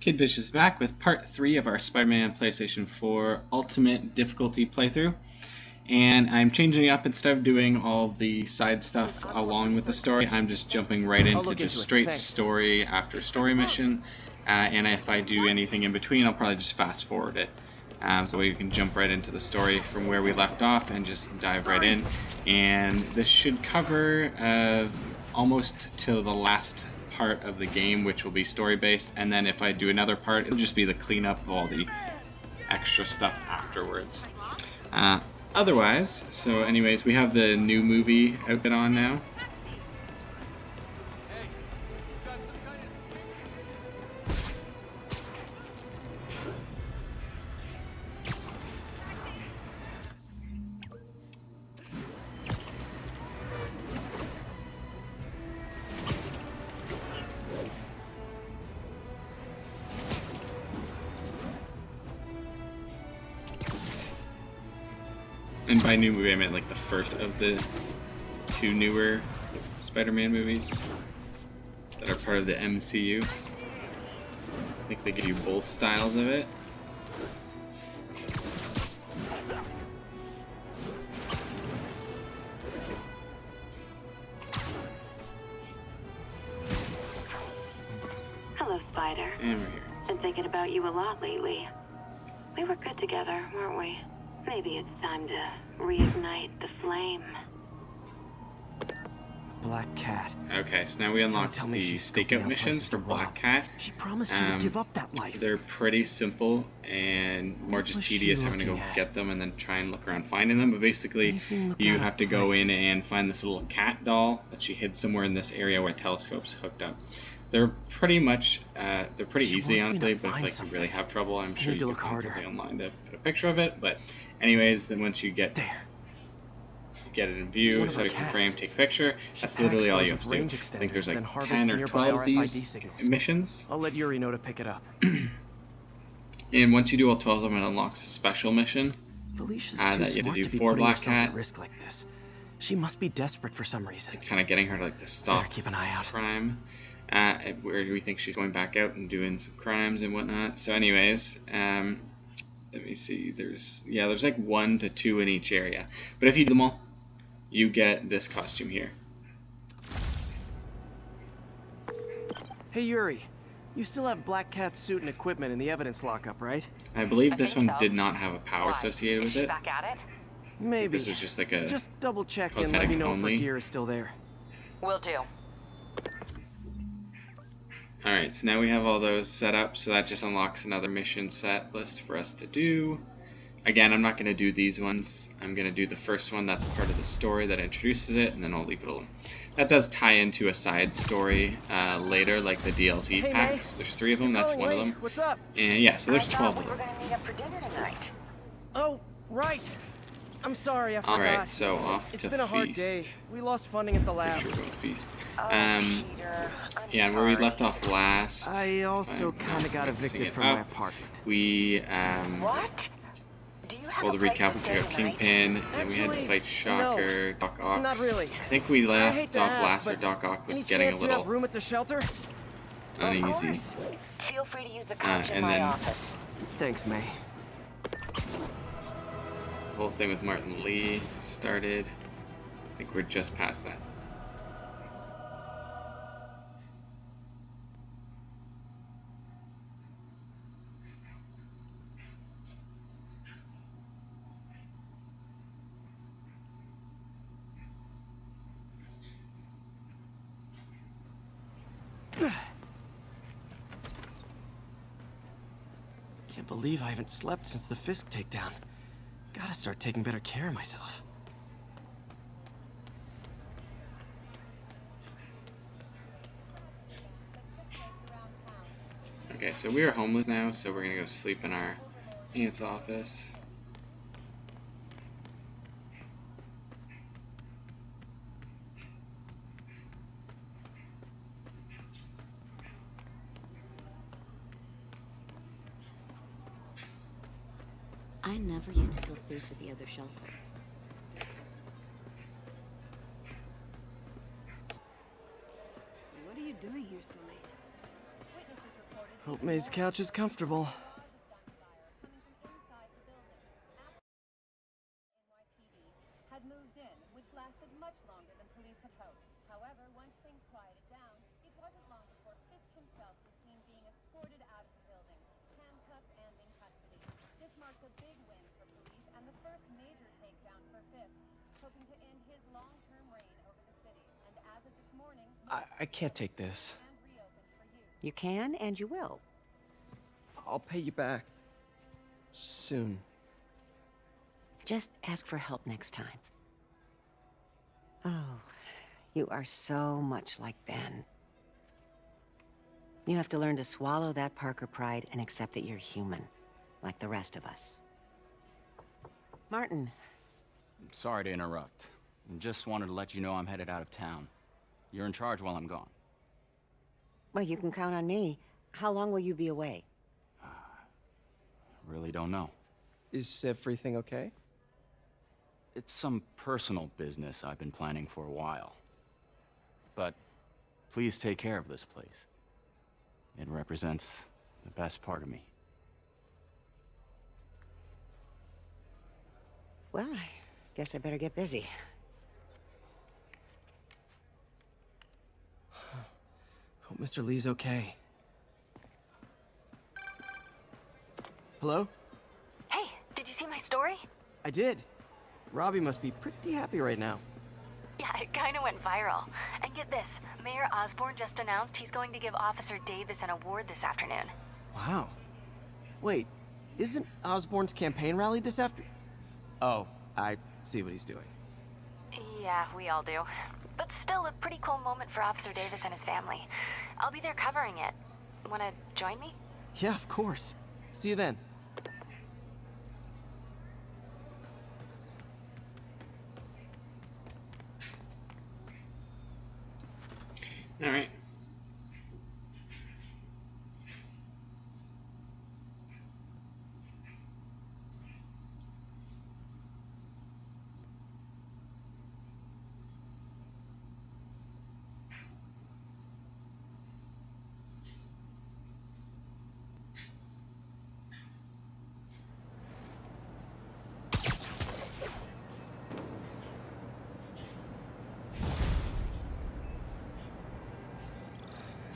KiddVicious is back with part 3 of our Spider-Man PlayStation 4 Ultimate Difficulty playthrough. And I'm changing up, instead of doing all of the side stuff along with the story, I'm just jumping right into just straight story after story mission. And if I do anything in between, I'll probably just fast forward it. So we can jump right into the story from where we left off and just dive right in. And this should cover almost to the last part of the game, which will be story based, and then if I do another part, it'll just be the cleanup of all the extra stuff afterwards. Otherwise, so anyways, we have the new movie outfit on now. And by new movie, I meant like the first of the 2 newer Spider-Man movies that are part of the MCU. I think they give you both styles of it. Hello, Spider. And we're here. Been thinking about you a lot lately. We were good together, weren't we? Maybe it's time to reignite the flame. Black Cat. Okay, so now we unlocked the stakeout missions for Black Cat. She promised she would give up that life. They're pretty simple and more just tedious having to go get them and then try and look around finding them. But basically, you have to go in and find this little cat doll that she hid somewhere in this area where a telescope's hooked up. They're pretty much, they're pretty easy, honestly, but if like, you really have trouble, I'm sure you can find something online to put a picture of it. But anyways, then once you get it in view, set a frame, take a picture, that's literally all you have to do. I think there's like 10 or 12 of these missions. I'll let Yuri know to pick it up. And once you do all 12 of them, it unlocks a special mission that you have to do for Black Cat. Like this. She must be desperate for some reason. It's kind of getting her to like to stop keep an eye out. Crime. Where we think she's going back out and doing some crimes and whatnot. So anyways, let me see, there's like 1 to 2 in each area. But if you do them all, you get this costume here. Hey Yuri, you still have Black Cat's suit and equipment in the evidence lockup, right? I believe this one did not have a power associated with it. Back at it? Maybe. This was just like a Just double check and let me know if her gear is still there. Will do. Alright, so now we have all those set up, so that just unlocks another mission set list for us to do. Again, I'm not going to do these ones. I'm going to do the first one that's part of the story that introduces it, and then I'll leave it alone. That does tie into a side story later, like the DLC packs. There's 3 of them, that's one of them. What's up? And yeah, so there's 12 of them. We're gonna meet up for dinner tonight. Oh, right. I'm sorry, I forgot. Alright, so off to It's been a hard day. Feast. We lost funding at the lab. Pretty sure we're going to Feast. Peter, Yeah, and where we left off last... I also kind of got evicted from my apartment. We, What? Do you have well, a the place to recap, we stay took out tonight? Kingpin, then we had to Actually, fight Shocker, Doc Ock. Not really. I think we I hate left to off ask, last where but Doc Ock was any getting a chance you have little room at the shelter? uneasy. Of course. Feel free to use the couch in and my then- office. Thanks, May. The whole thing with Martin Lee started. I think we're just past that. Can't believe I haven't slept since the Fisk takedown. Gotta start taking better care of myself. Okay, so we are homeless now, so we're gonna go sleep in our aunt's office. I never used to feel safe at the other shelter. What are you doing here so late? Hope May's couch is comfortable. Had moved in, which lasted much longer than police had hoped. However, once things quieted down, it wasn't long before Fisk himself was seen being escorted out of the building, handcuffed and in custody. This marks a big win for police and the first major takedown for Fisk, hoping to end his long-term reign over the city. And as of this morning, I can't take this. and reopened for use. You can and you will. I'll pay you back. Soon. Just ask for help next time. Oh, you are so much like Ben. You have to learn to swallow that Parker pride and accept that you're human, like the rest of us. Martin, Sorry to interrupt. Just wanted to let you know I'm headed out of town. You're in charge while I'm gone. well, you can count on me. How long will you be away? Really don't know. Is everything okay? It's some personal business I've been planning for a while. But please take care of this place. It represents the best part of me. Well, I guess I better get busy. Hope Mr. Lee's okay. Hello? Hey, did you see my story? I did. Robbie must be pretty happy right now. Yeah, it kinda went viral. And get this, Mayor Osborne just announced he's going to give Officer Davis an award this afternoon. Wow. Wait, isn't Osborne's campaign rally this after? Oh, I see what he's doing. Yeah, we all do. But still a pretty cool moment for Officer Davis and his family. I'll be there covering it. Wanna join me? Yeah, of course. See you then. All right.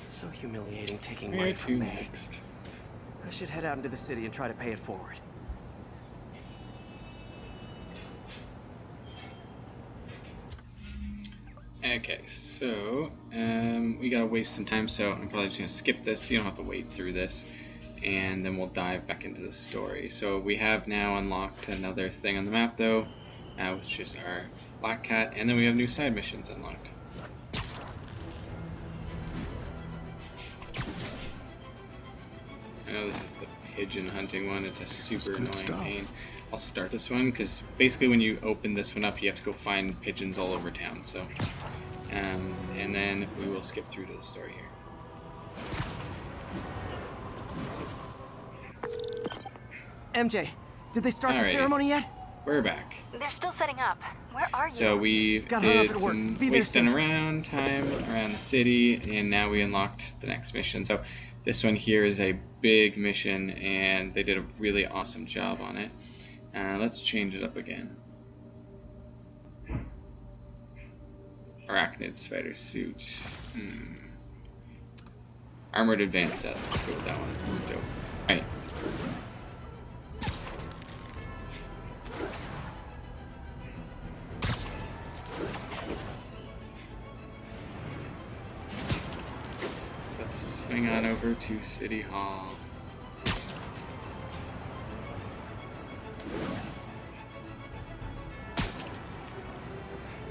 It's so humiliating taking Where money to from May. next? I should head out into the city and try to pay it forward. Okay, so we gotta waste some time, so I'm probably just gonna skip this so you don't have to wade through this, and then we'll dive back into the story. So we have now unlocked another thing on the map though, which is our Black Cat, and then we have new side missions unlocked. I know this is the pigeon hunting one, it's a super annoying pain. I'll start this one because basically when you open this one up you have to go find pigeons all over town, so and then we will skip through to the story here. MJ, did they start the Alrighty. ceremony yet? We're back. They're still setting up. Where are you? So we Got hung up did at work. some Be there wasting soon. around time around the city, and now we unlocked the next mission. So this one here is a big mission, and they did a really awesome job on it. Let's change it up again. Arachnid spider suit. Armored advanced set. Let's go with that one. It's dope. Alright. So let's swing on over to City Hall.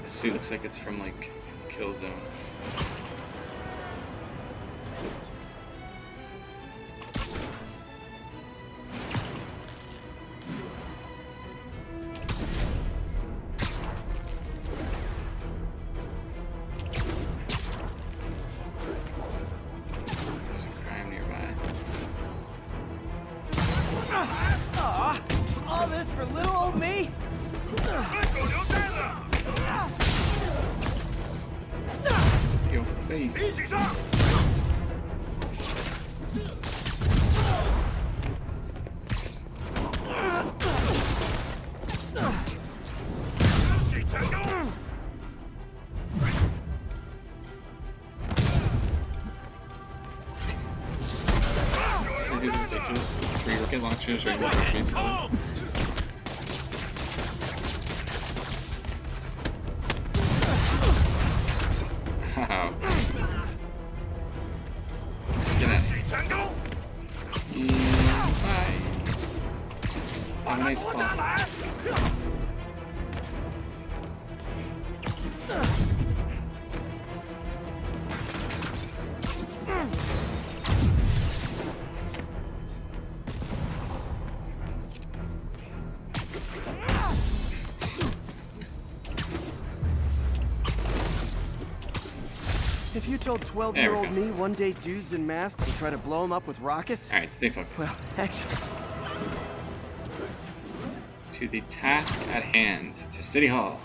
This suit looks like it's from like Killzone. There's a crime nearby. All this for little old me? Your face. is ridiculous. 3 rocket launchers right next to each other. Oh, thanks. Get out. Bye. Have a nice fall. If you told 12-year-old me one day dudes in masks would try to blow him up with rockets... Alright, stay focused. Well, actually... To the task at hand, to City Hall.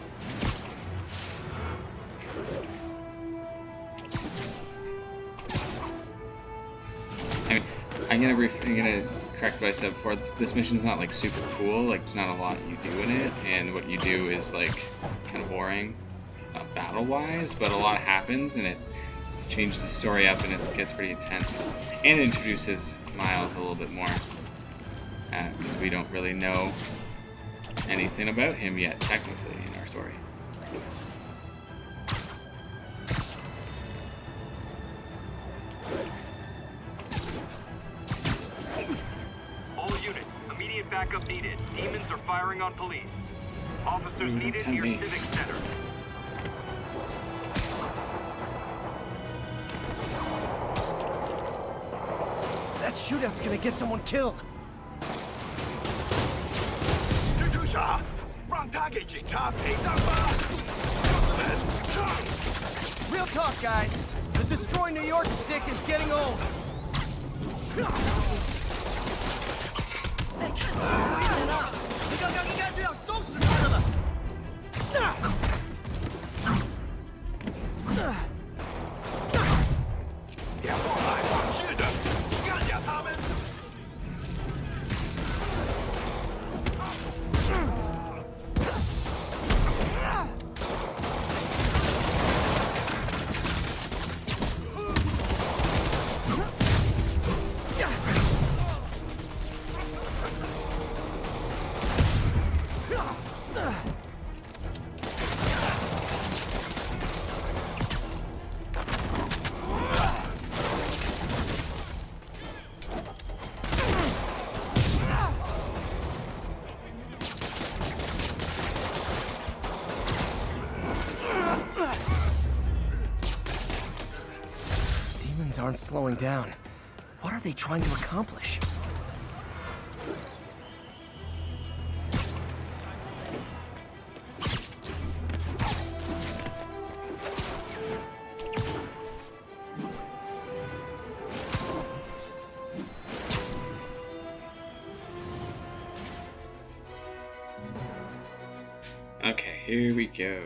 I'm gonna correct what I said before. This mission's not like super cool. Like there's not a lot you do in it, and what you do is like kind of boring, battle-wise. But a lot happens, and it changes the story up, and it gets pretty intense. And it introduces Miles a little bit more, because we don't really know anything about him yet, technically, in our story. Backup needed. Demons are firing on police. Officers needed near Civic Center. That shootout's gonna get someone killed. Real talk, guys. The Destroy New York stick is getting old. Aren't slowing down. What are they trying to accomplish? Okay, here we go.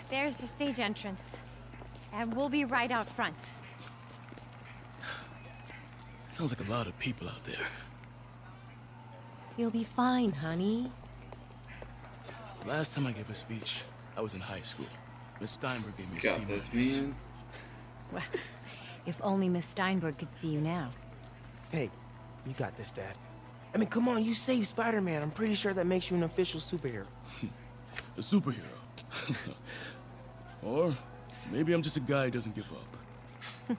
There's the stage entrance. And we'll be right out front. Sounds like a lot of people out there. You'll be fine, honey. Last time I gave a speech, I was in high school. Miss Steinberg gave me a Got this, man. Well, if only Miss Steinberg could see you now. Hey, you got this, Dad. I mean, come on, you saved Spider-Man. I'm pretty sure that makes you an official superhero. A superhero. Or maybe I'm just a guy who doesn't give up.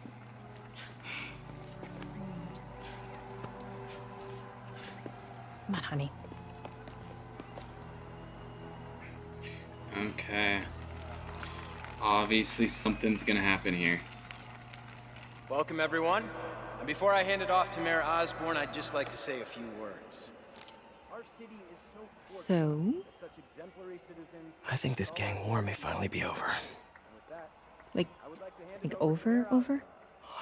Come on, honey. Okay. Obviously something's gonna happen here. Welcome, everyone. And before I hand it off to Mayor Osborn, I'd just like to say a few words. So? I think this gang war may finally be over. Like over?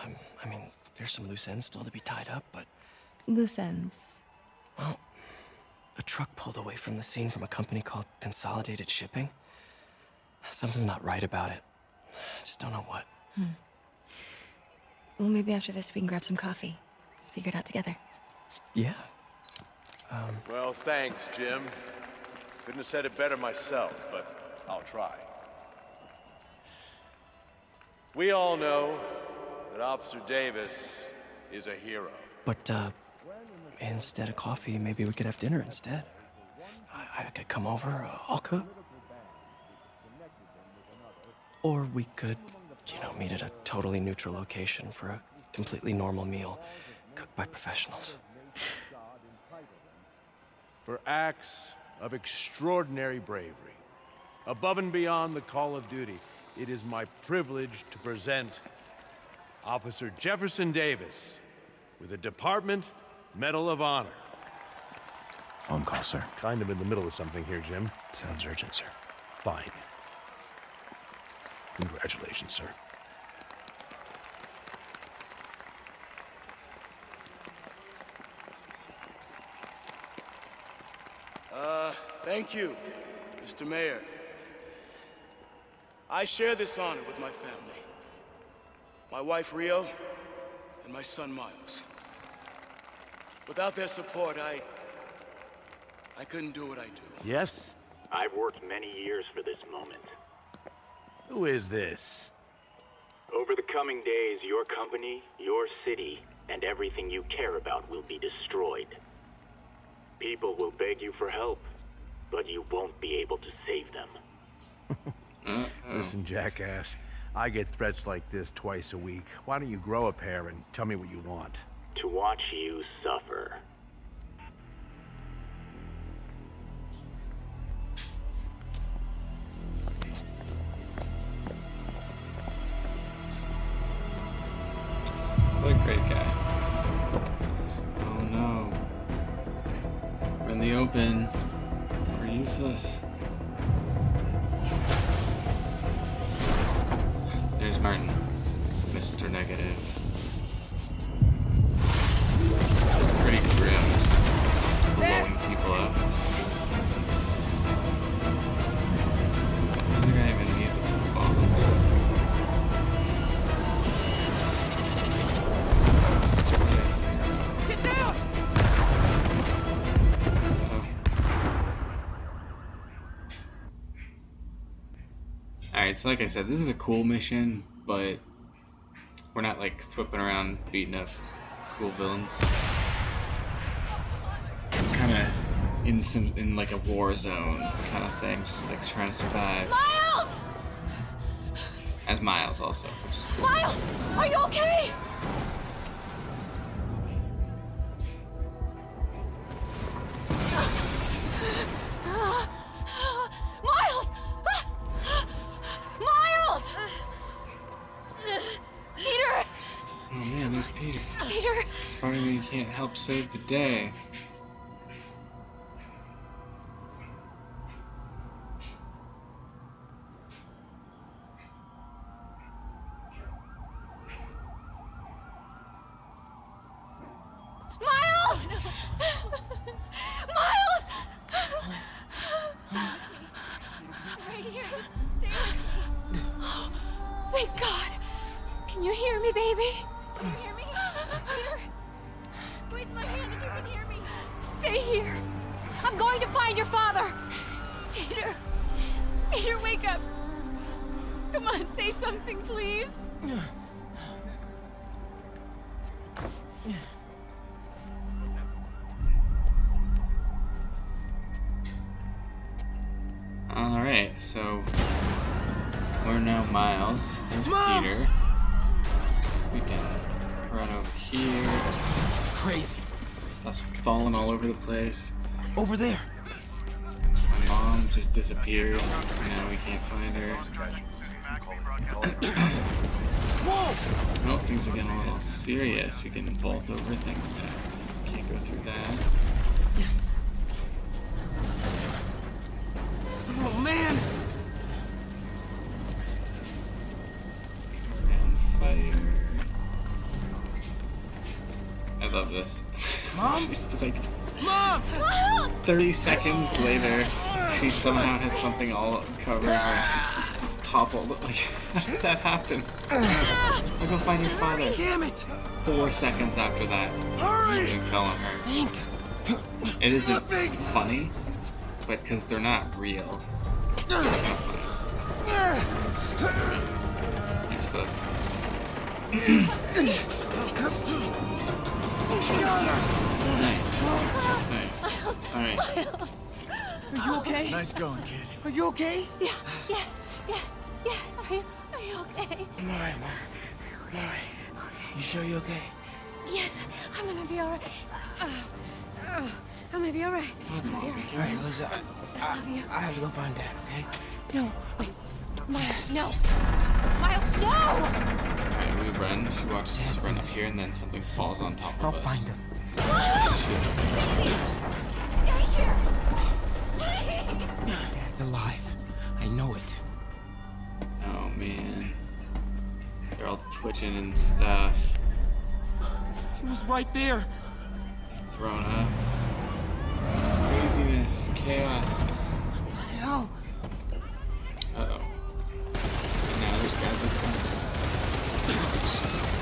I mean, there's some loose ends still to be tied up, but... Loose ends. Well, a truck pulled away from the scene from a company called Consolidated Shipping. Something's not right about it. I just don't know what. Well, maybe after this we can grab some coffee. figure it out together. Yeah. Well, thanks, Jim. Couldn't have said it better myself, but I'll try. We all know that Officer Davis is a hero. But, instead of coffee, maybe we could have dinner instead. I could come over, I'll cook. Or we could, meet at a totally neutral location for a completely normal meal, cooked by professionals. For acts of extraordinary bravery, above and beyond the call of duty, it is my privilege to present Officer Jefferson Davis with the Department Medal of Honor. Phone call, sir. Kind of in the middle of something here, Jim. Sounds urgent, sir. Fine. Congratulations, sir. Thank you, Mr. Mayor. I share this honor with my family. My wife, Rio, and my son, Miles. Without their support, I couldn't do what I do. Yes? I've worked many years for this moment. Who is this? Over the coming days, your company, your city, and everything you care about will be destroyed. People will beg you for help, but you won't be able to save them. Listen, jackass. I get threats like this twice a week. Why don't you grow a pair and tell me what you want? To watch you suffer. What a great guy. Oh no. We're in the open. We're useless. There's Martin. Mr. Negative. Pretty grim. Just blowing people up. I think I even need the bombs. Get down! Alright, so like I said, this is a cool mission, but we're not like whipping around beating up cool villains. Kind of in like a war zone kind of thing, just like trying to survive. Miles! As Miles also, which is cool. Miles! Are you okay? Miles! Miles! Peter! Oh man, there's Peter. Peter! Spider-Man can't help save the day. Miles! Miles! Right here. Just stay with me. Oh, thank God. Can you hear me, baby? Can you hear me? Peter? Squeeze my hand if you can hear me. Stay here. I'm going to find your father. Peter. Peter, wake up. Come on, say something, please. Alright, so we're now Miles. There's Peter. We can run over here. Crazy. Stuff's falling all over the place. Over there. My mom just disappeared. Now we can't find her. Whoa! Well, things are getting a little serious. We can vault over things now. Can't go through that. Oh man! And fire. I love this. Mom? She's like Mom! 30 seconds later, she somehow has something all covering her and she's just toppled. Like, how did that happen? I'll go find your father. Damn it! 4 seconds after that, something fell on her. It isn't funny, but because they're not real, it's kind of funny. Useless. Nice. Nice. Alright. Are you okay? Nice going, kid. Are you okay? Yeah. Are you okay? I'm alright, Mom. I'm alright. You sure you're okay? Yes, I'm gonna be alright. I'm gonna be alright. Alright, Liza, I have to go find Dad, okay? No, wait. Miles, no. Miles, no! Alright, we run. She watches us run up here, and then something falls on top of us. I'll find him. Dad's alive. I know it. Oh man. They're all twitching and stuff. He was right there. Thrown up. It's craziness. Chaos. What the hell? Uh-oh. And now there's guys like this.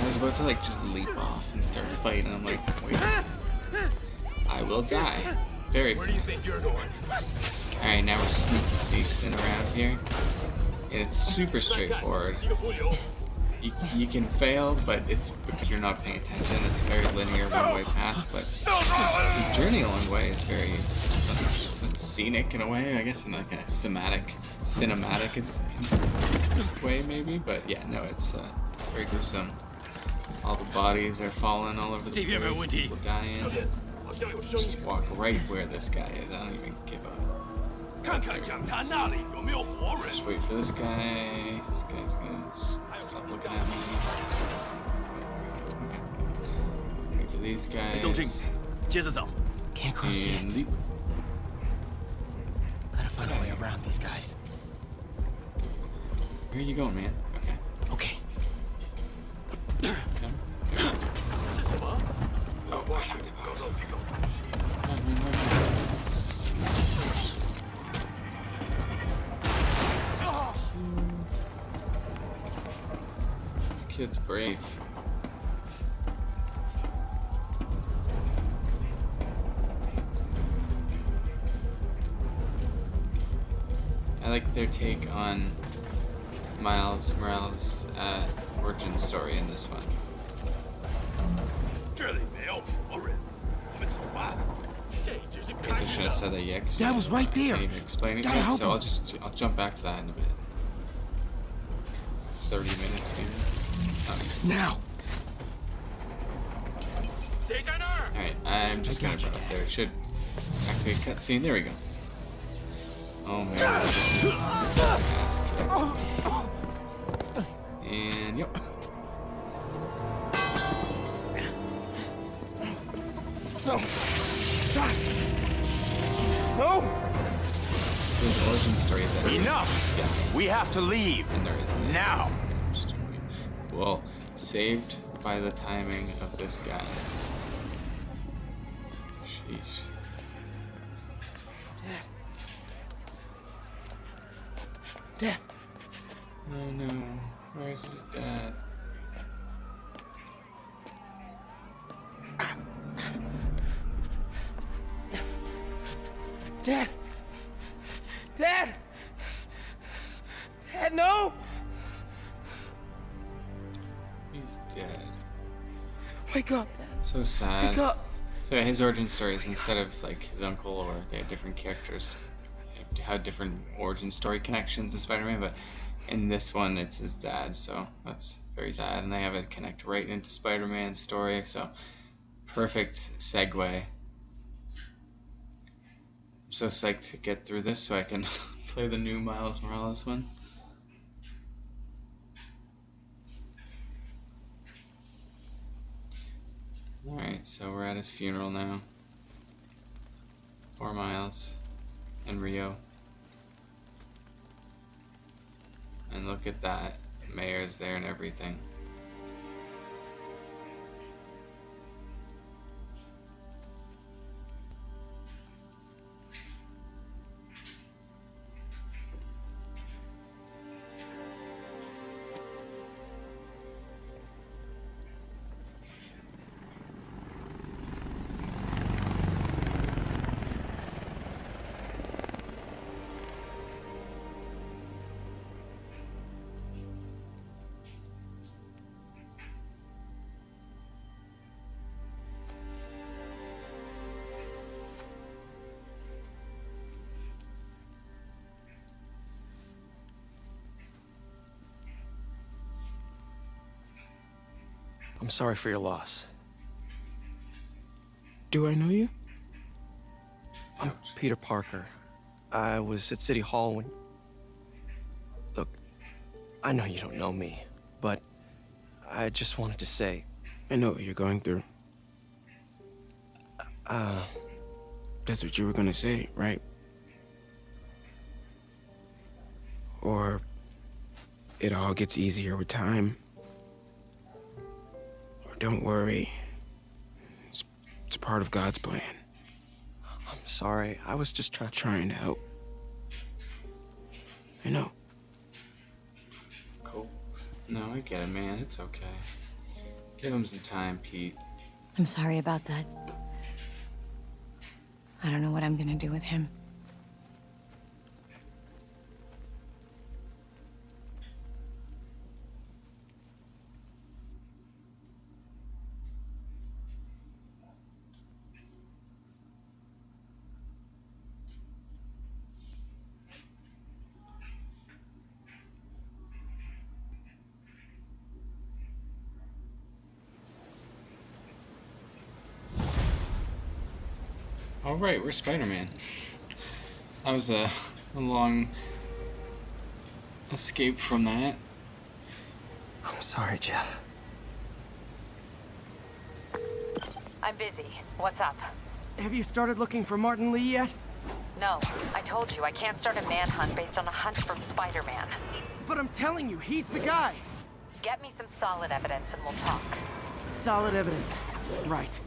I was about to like just leap off and start fighting. I'm like, wait. I will die. Very fast. Where do you think you're going? Alright, now we're sneaking around here. And it's super straightforward. You can fail, but it's because you're not paying attention. It's a very linear one-way path, but the journey along the way is very scenic in a way, I guess, in like a cinematic way maybe. But yeah, no, it's very gruesome. All the bodies are falling all over the place. People dying. Just walk right where this guy is. I don't even give a. Just wait for this guy. This guy's gonna stop looking at me. Okay. Wait for these guys. Can't cross yet. And leap. Gotta find a way around these guys. Where are you going, man? Okay. Okay. Come. Oh, I have to pause. This kid's brave. I like their take on Miles Morales' origin story in this one. I guess I should have said that yet. Dad was right there. I can't even explain it Gotta yet, help so him. I'll jump back to that in a bit. 30 minutes maybe. Not even. Now. Alright, I'm just gonna run up there. It should activate cutscene. There we go. Oh man. Ass kicked. And yep. No! There's origin stories that Enough! We have to leave. And there is now. Well, saved by the timing of this guy. Sheesh. Dad. Oh no. Where's his dad? Dad! Dad! Dad, no! He's dead. Wake up. So sad. Wake up. So his origin stories, instead of like his uncle or they had different characters, had different origin story connections to Spider-Man, but in this one it's his dad, so that's very sad. And they have it connect right into Spider-Man's story, so perfect segue. I'm so psyched to get through this so I can play the new Miles Morales one. Alright, so we're at his funeral now. Poor Miles and Rio. And look at that. Mayor's there and everything. I'm sorry for your loss. Do I know you? I'm Peter Parker. I was at City Hall when... Look, I know you don't know me, but I just wanted to say... I know what you're going through. That's what you were gonna say, right? Or it all gets easier with time. Or don't worry. It's part of God's plan. I'm sorry. I was just trying to help. I know. Cool. No, I get it, man. It's okay. Give him some time, Pete. I'm sorry about that. I don't know what I'm gonna do with him. Alright, we're Spider-Man. That was a long escape from that. I'm sorry, Jeff. I'm busy. What's up? Have you started looking for Martin Lee yet? No, I told you I can't start a manhunt based on a hunch from Spider-Man. But I'm telling you, he's the guy. Get me some solid evidence and we'll talk. Solid evidence. Right.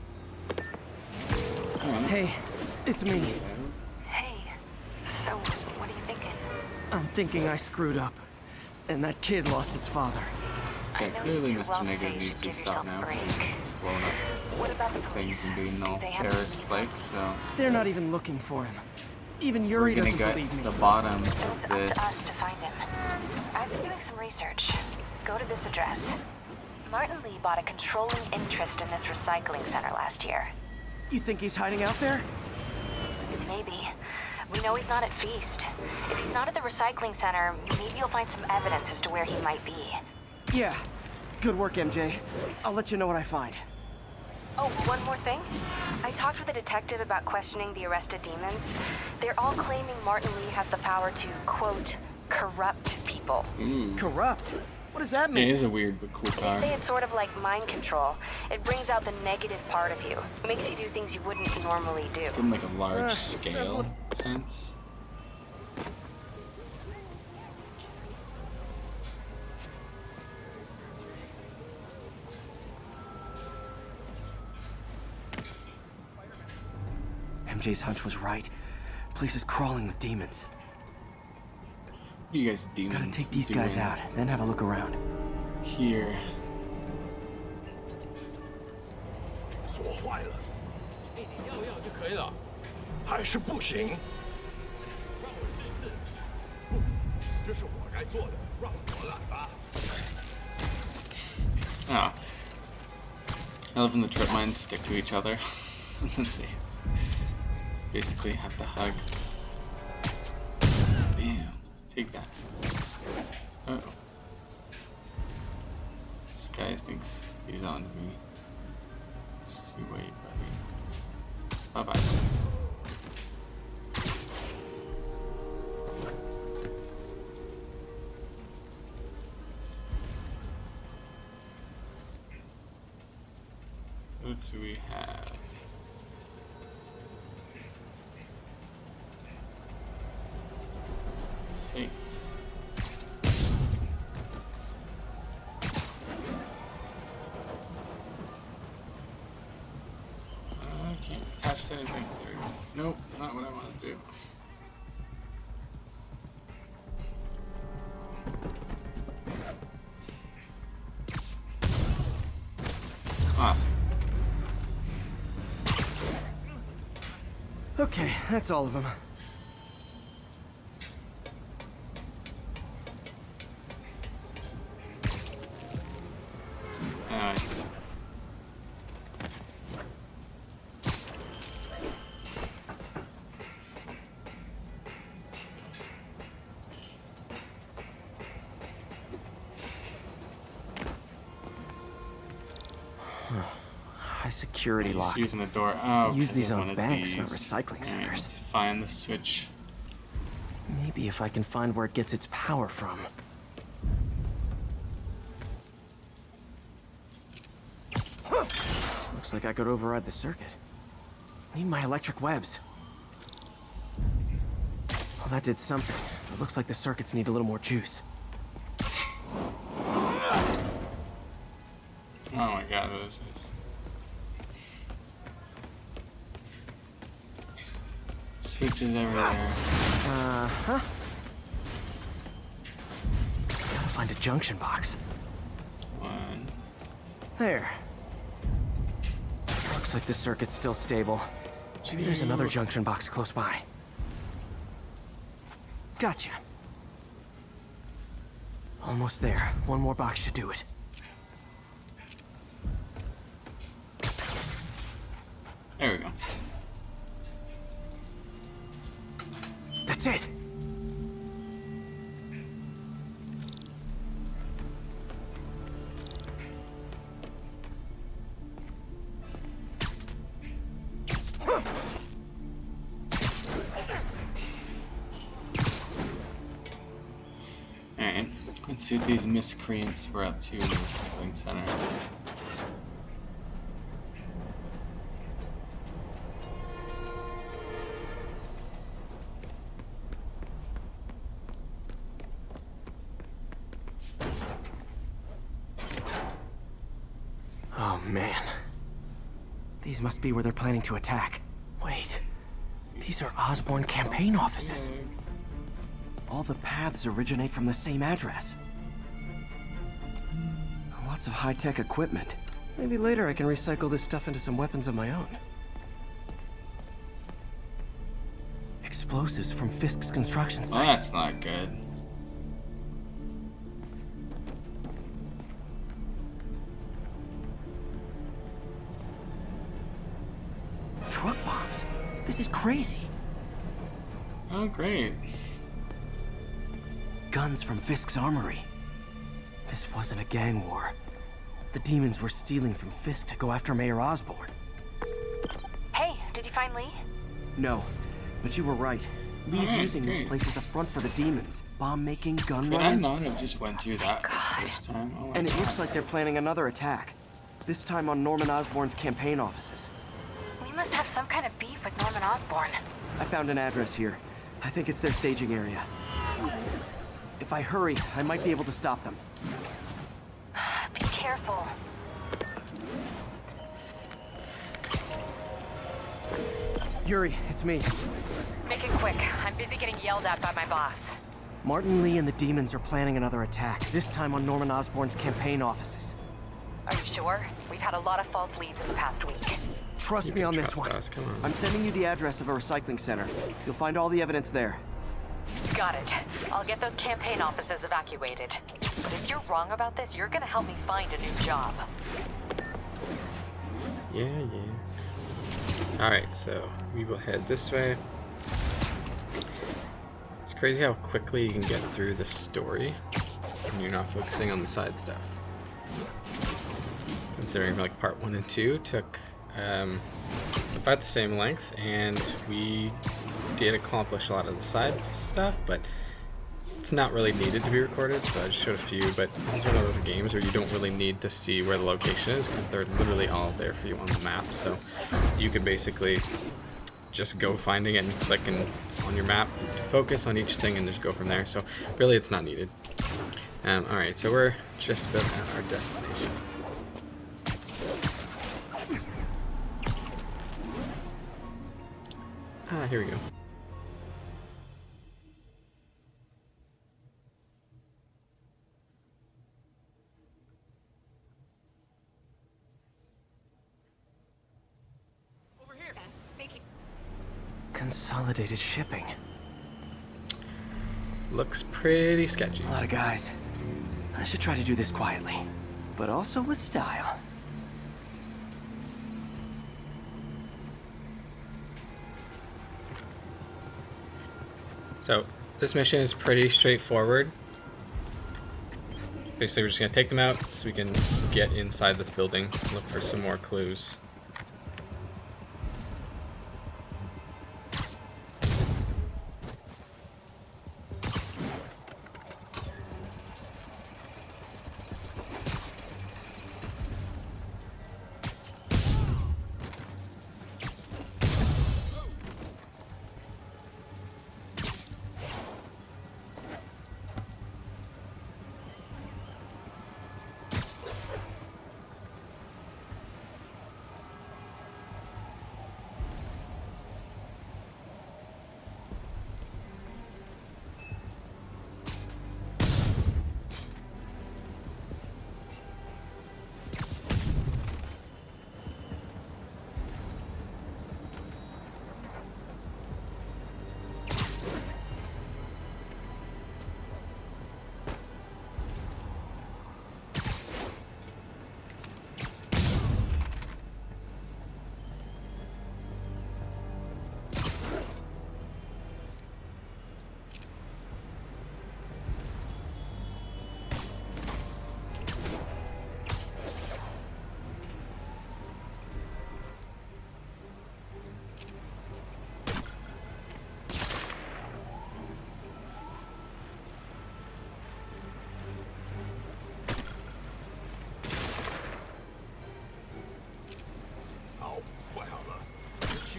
Hey, it's me. Hey, so what are you thinking? I'm thinking I screwed up. And that kid lost his father. So clearly Mr. Negative needs to stop now because he's blown up things and being all terrorist-like, so... They're not even looking for him. Even Yuri doesn't believe me. We're gonna get the bottom of It's up to us this. to find him. I've been doing some research. Go to this address. Martin Lee bought a controlling interest in this recycling center last year. You think he's hiding out there? Maybe. We know he's not at Feast. If he's not at the recycling center, maybe you'll find some evidence as to where he might be. Yeah. Good work, MJ. I'll let you know what I find. Oh, one more thing. I talked with a detective about questioning the arrested demons. They're all claiming Martin Lee has the power to, quote, corrupt people. Corrupt? What does that mean? It is a weird but cool They power. say it's sort of like mind control. It brings out the negative part of you. Makes you do things you wouldn't normally do. In like a large scale sense. MJ's hunch was right. Place is crawling with demons. What are you guys demons Gotta take these guys doing out, then have a look around. here? 锁坏了。哎，你要就可以了。还是不行。让我试试。不，这是我该做的，让我来吧。 Oh. I love when the trip mines stick to each other. They basically have to hug. Bam. Take that. Uh oh. This guy thinks he's on to me. Just you wait, buddy. Bye bye. What do we have? Safe. I can't attach to anything. There we go. Nope, not what I want to do. Awesome. Okay, that's all of them. I see. high security He's lock. using the door. Oh, Use 'cause these of on one of banks, these. not recycling Alright, centers. let's find the switch. Maybe if I can find where it gets its power from. Looks like I could override the circuit. Need my electric webs. Well, that did something. It looks like the circuits need a little more juice. Oh my god, what is this? Switches everywhere. Uh-huh. Gotta find a junction box. One. There. Looks like the circuit's still stable. Maybe there's another junction box close by. Gotcha. Almost there. One more box should do it. There we go. That's it. Alright, let's see what these miscreants were up to in the recycling center. Oh man. These must be where they're planning to attack. Wait. These are Osborn campaign offices. All the paths originate from the same address. Lots of high-tech equipment. Maybe later I can recycle this stuff into some weapons of my own. Explosives from Fisk's construction site. Well, that's not good. Truck bombs. This is crazy. Oh, great. Guns from Fisk's armory. This wasn't a gang war. The demons were stealing from Fisk to go after Mayor Osborn. Hey, did you find Lee? No, but you were right. Lee's Alright, using great. this place as a front for the demons. Bomb-making, Could I gun-running. not have just went through that this time? Oh my And it god. looks like they're planning another attack. This time on Norman Osborn's campaign offices. We must have some kind of beef with Norman Osborn. I found an address here. I think it's their staging area. If I hurry, I might be able to stop them. Be careful. Yuri, it's me. Make it quick. I'm busy getting yelled at by my boss. Martin Lee and the demons are planning another attack, this time on Norman Osborn's campaign offices. Are you sure? We've had a lot of false leads in the past week. Trust me on this one. Us, come on. I'm sending you the address of a recycling center. You'll find all the evidence there. Got it. I'll get those campaign offices evacuated. But if you're wrong about this, you're gonna help me find a new job. Yeah. Alright, so we will head this way. It's crazy how quickly you can get through the story when you're not focusing on the side stuff. Considering like part 1 and 2 took about the same length, and we did accomplish a lot of the side stuff, but it's not really needed to be recorded, so I just showed a few. But this is one of those games where you don't really need to see where the location is, because they're literally all there for you on the map, so you could basically just go finding it and clicking on your map to focus on each thing and just go from there. So really it's not needed. Alright, so we're just about at our destination. Here we go. Consolidated shipping. Looks pretty sketchy. A lot of guys. I should try to do this quietly, but also with style. So, this mission is pretty straightforward. Basically, we're just going to take them out so we can get inside this building, look for some more clues.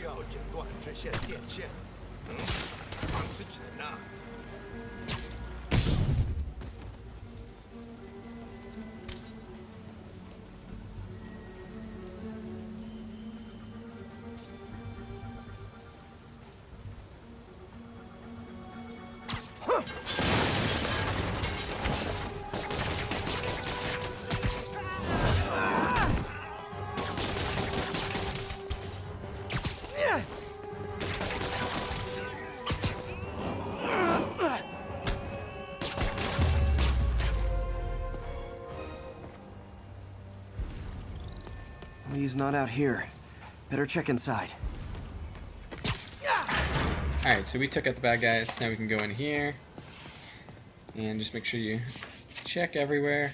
要剪断这线电线。钢丝纸呢？ He's not out here. Better check inside. Alright, so we took out the bad guys. Now we can go in here. And just make sure you check everywhere.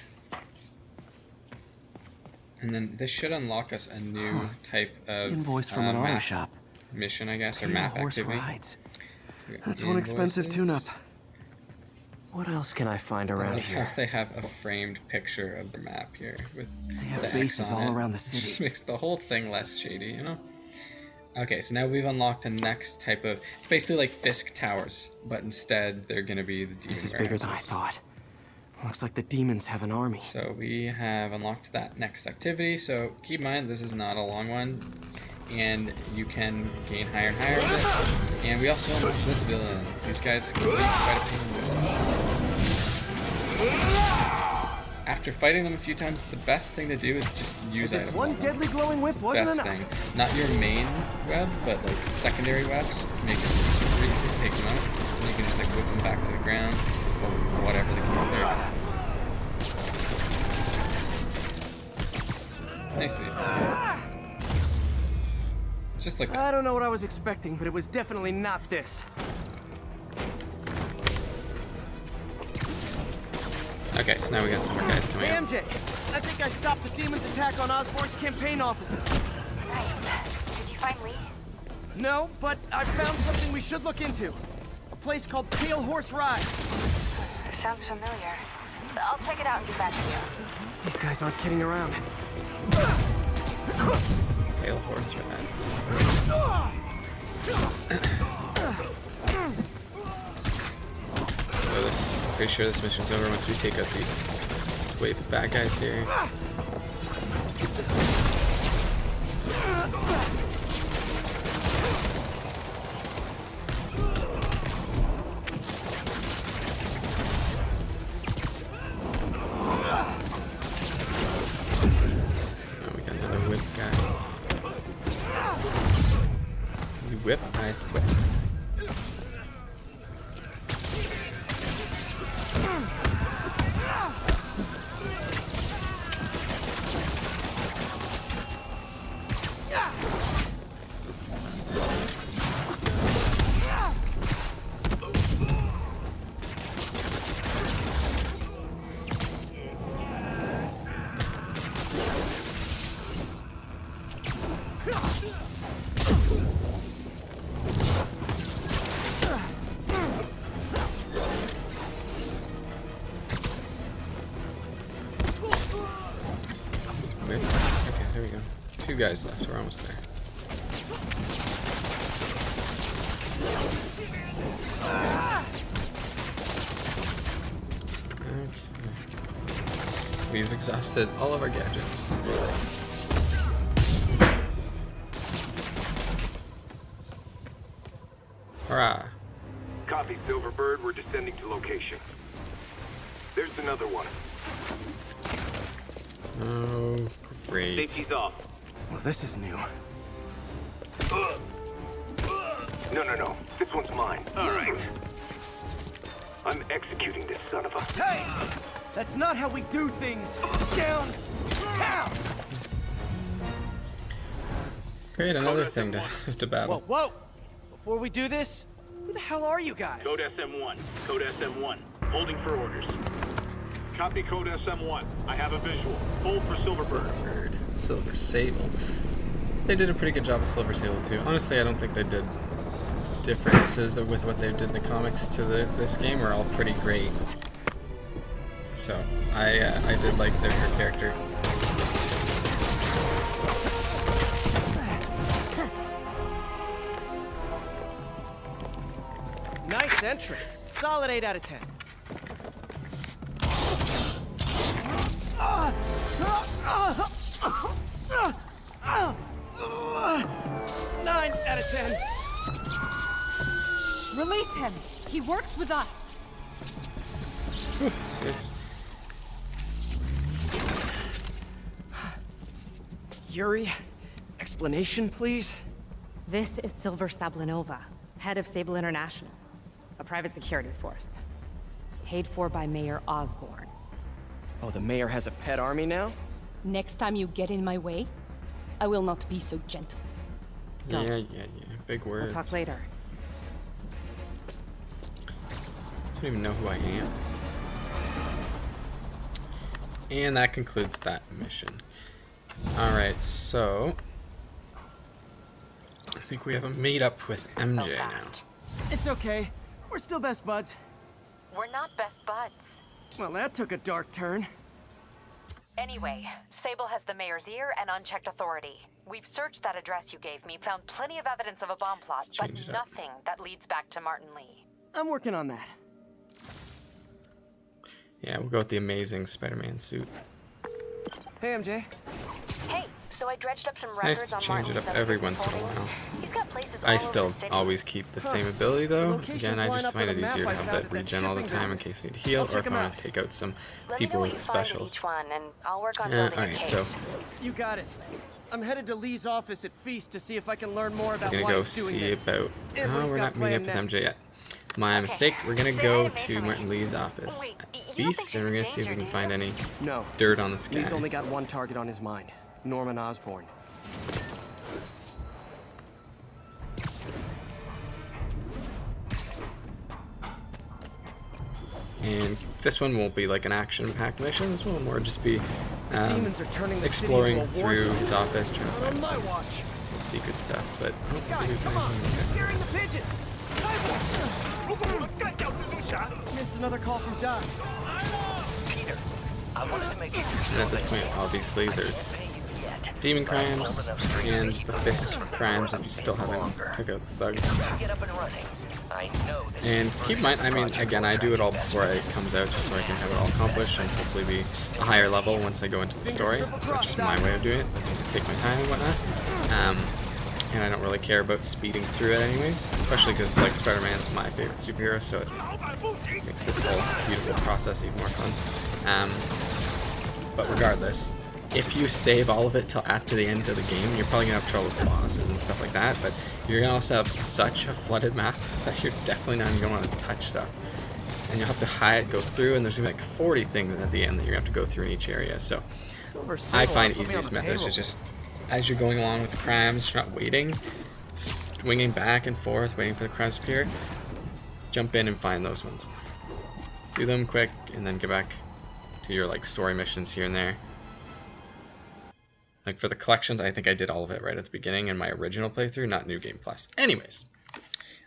And then this should unlock us a new type of Invoice from an auto shop. Mission, I guess, or map activity. Rides. That's one expensive tune-up. What else can I find around here? They have a framed picture of the map here with They have the bases X on all it. around the city. Just makes the whole thing less shady, you know? Okay, so now we've unlocked a next type of... It's basically like Fisk Towers, but instead they're going to be the demon This is bigger than I thought. Looks like the demons have an army. So we have unlocked that next activity, so keep in mind this is not a long one. And you can gain higher and higher with it. And we also unlocked this villain. These guys can be quite a pain in the butt. After fighting them a few times, the best thing to do is just use items. One deadly glowing whip wasn't best enough. thing. Not your main web, but like secondary webs. Make it super easy to take them out. And you can just like whip them back to the ground or whatever the case. There you go. Nicely. Just like that. I don't know what I was expecting, but it was definitely not this. Okay, so now we got some more guys coming Hey, up. MJ, I think I stopped the demon's attack on Osborn's campaign offices. Nice. Did you find Lee? No, but I found something we should look into. A place called Pale Horse Ride. Sounds familiar. I'll check it out and get back to you. These guys aren't kidding around. Pale Horse Rides. So I'm pretty sure this mission's over once we take out this wave of bad guys here. Oh, we got another whip guy. You whip, I flip. Okay, there we go. 2 guys left. We're almost there. Okay. We've exhausted all of our gadgets. Hurrah! Copy, Silverbird. We're descending to location. There's another one. Oh, great. Safety's off. Well, this is new. No. This one's mine. All right. I'm executing this son of a... Hey! That's not how we do things. Down! Down! Great, another thing to battle. Whoa! Before we do this, who the hell are you guys? Code SM1. Code SM1. Holding for orders. Copy Code SM1. I have a visual. Hold for Silverbird. Silver Sable. They did a pretty good job with Silver Sable too. Honestly, I don't think they did differences with what they did in the comics to this game are all pretty great. So I did like her character. this entrance. Solid 8 out of 10. 9 out of 10. Release him. He works with us. Yuri, explanation, please? This is Silver Sablinova, head of Sable International, a private security force. Paid for by Mayor Osborn. Oh, the mayor has a pet army now? Next time you get in my way, I will not be so gentle. Yeah. Big words. We'll talk later. I don't even know who I am. And that concludes that mission. Alright, so I think we have a meetup with MJ now. It's okay. We're still best buds. We're not best buds. Well, that took a dark turn. Anyway, Sable has the mayor's ear and unchecked authority. We've searched that address you gave me, found plenty of evidence of a bomb plot, but nothing that leads back to Martin Lee. I'm working on that. Yeah, we'll go with the amazing Spider-Man suit. Hey, MJ. Hey, so I dredged up some It's nice records to on change Martin it up Lee's every business once in a holdings. while. He's got places all I over still the city. always keep the same ability though. Again, I just find it easier to have that regen all the time in case I need to heal, or if I want to take out some people with specials. Alright, so You got it. I'm headed to Lee's office at Feast to see if I can learn more about we're gonna why go he's doing see this. about. Oh, we're not meeting up with MJ yet. My mistake. We're gonna go to Martin Lee's office at Feast, and we're gonna see if we can find any dirt on this guy. Lee's only got one target on his mind: Norman Osborn. And this one won't be like an action-packed mission. This one will more just be exploring through his office, trying to find some secret stuff. But Missed another call from Doc. Peter, I wanted to make sure. and at this point, obviously, there's demon crimes and the Fisk crimes if you still haven't took out the thugs. Get up and running. I know this. And keep in mind, I mean, again, I do it all before it comes out just so I can have it all accomplished and hopefully be a higher level once I go into the story. That's just my way of doing it. I take my time and whatnot. And I don't really care about speeding through it anyways, especially because, like, Spider-Man's my favorite superhero, so it makes this whole beautiful process even more fun. But regardless, if you save all of it till after the end of the game, you're probably going to have trouble with bosses and stuff like that, but you're going to also have such a flooded map that you're definitely not even going to want to touch stuff. And you'll have to hide, go through, and there's going to be like 40 things at the end that you're going to have to go through in each area, so I find easiest method is just, as you're going along with the crimes, you're not waiting, swinging back and forth, waiting for the crimes to appear, jump in and find those ones. Do them quick, and then get back to your like story missions here and there. Like for the collections, I think I did all of it right at the beginning in my original playthrough, not New Game Plus. Anyways,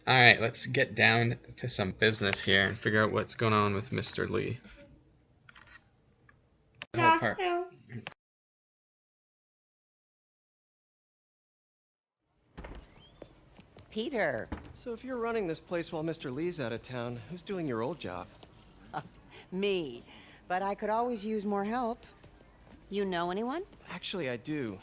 alright, let's get down to some business here and figure out what's going on with Mr. Lee. The whole part. Peter. So if you're running this place while Mr. Lee's out of town, who's doing your old job? Me. But I could always use more help. You know anyone? Actually, I do.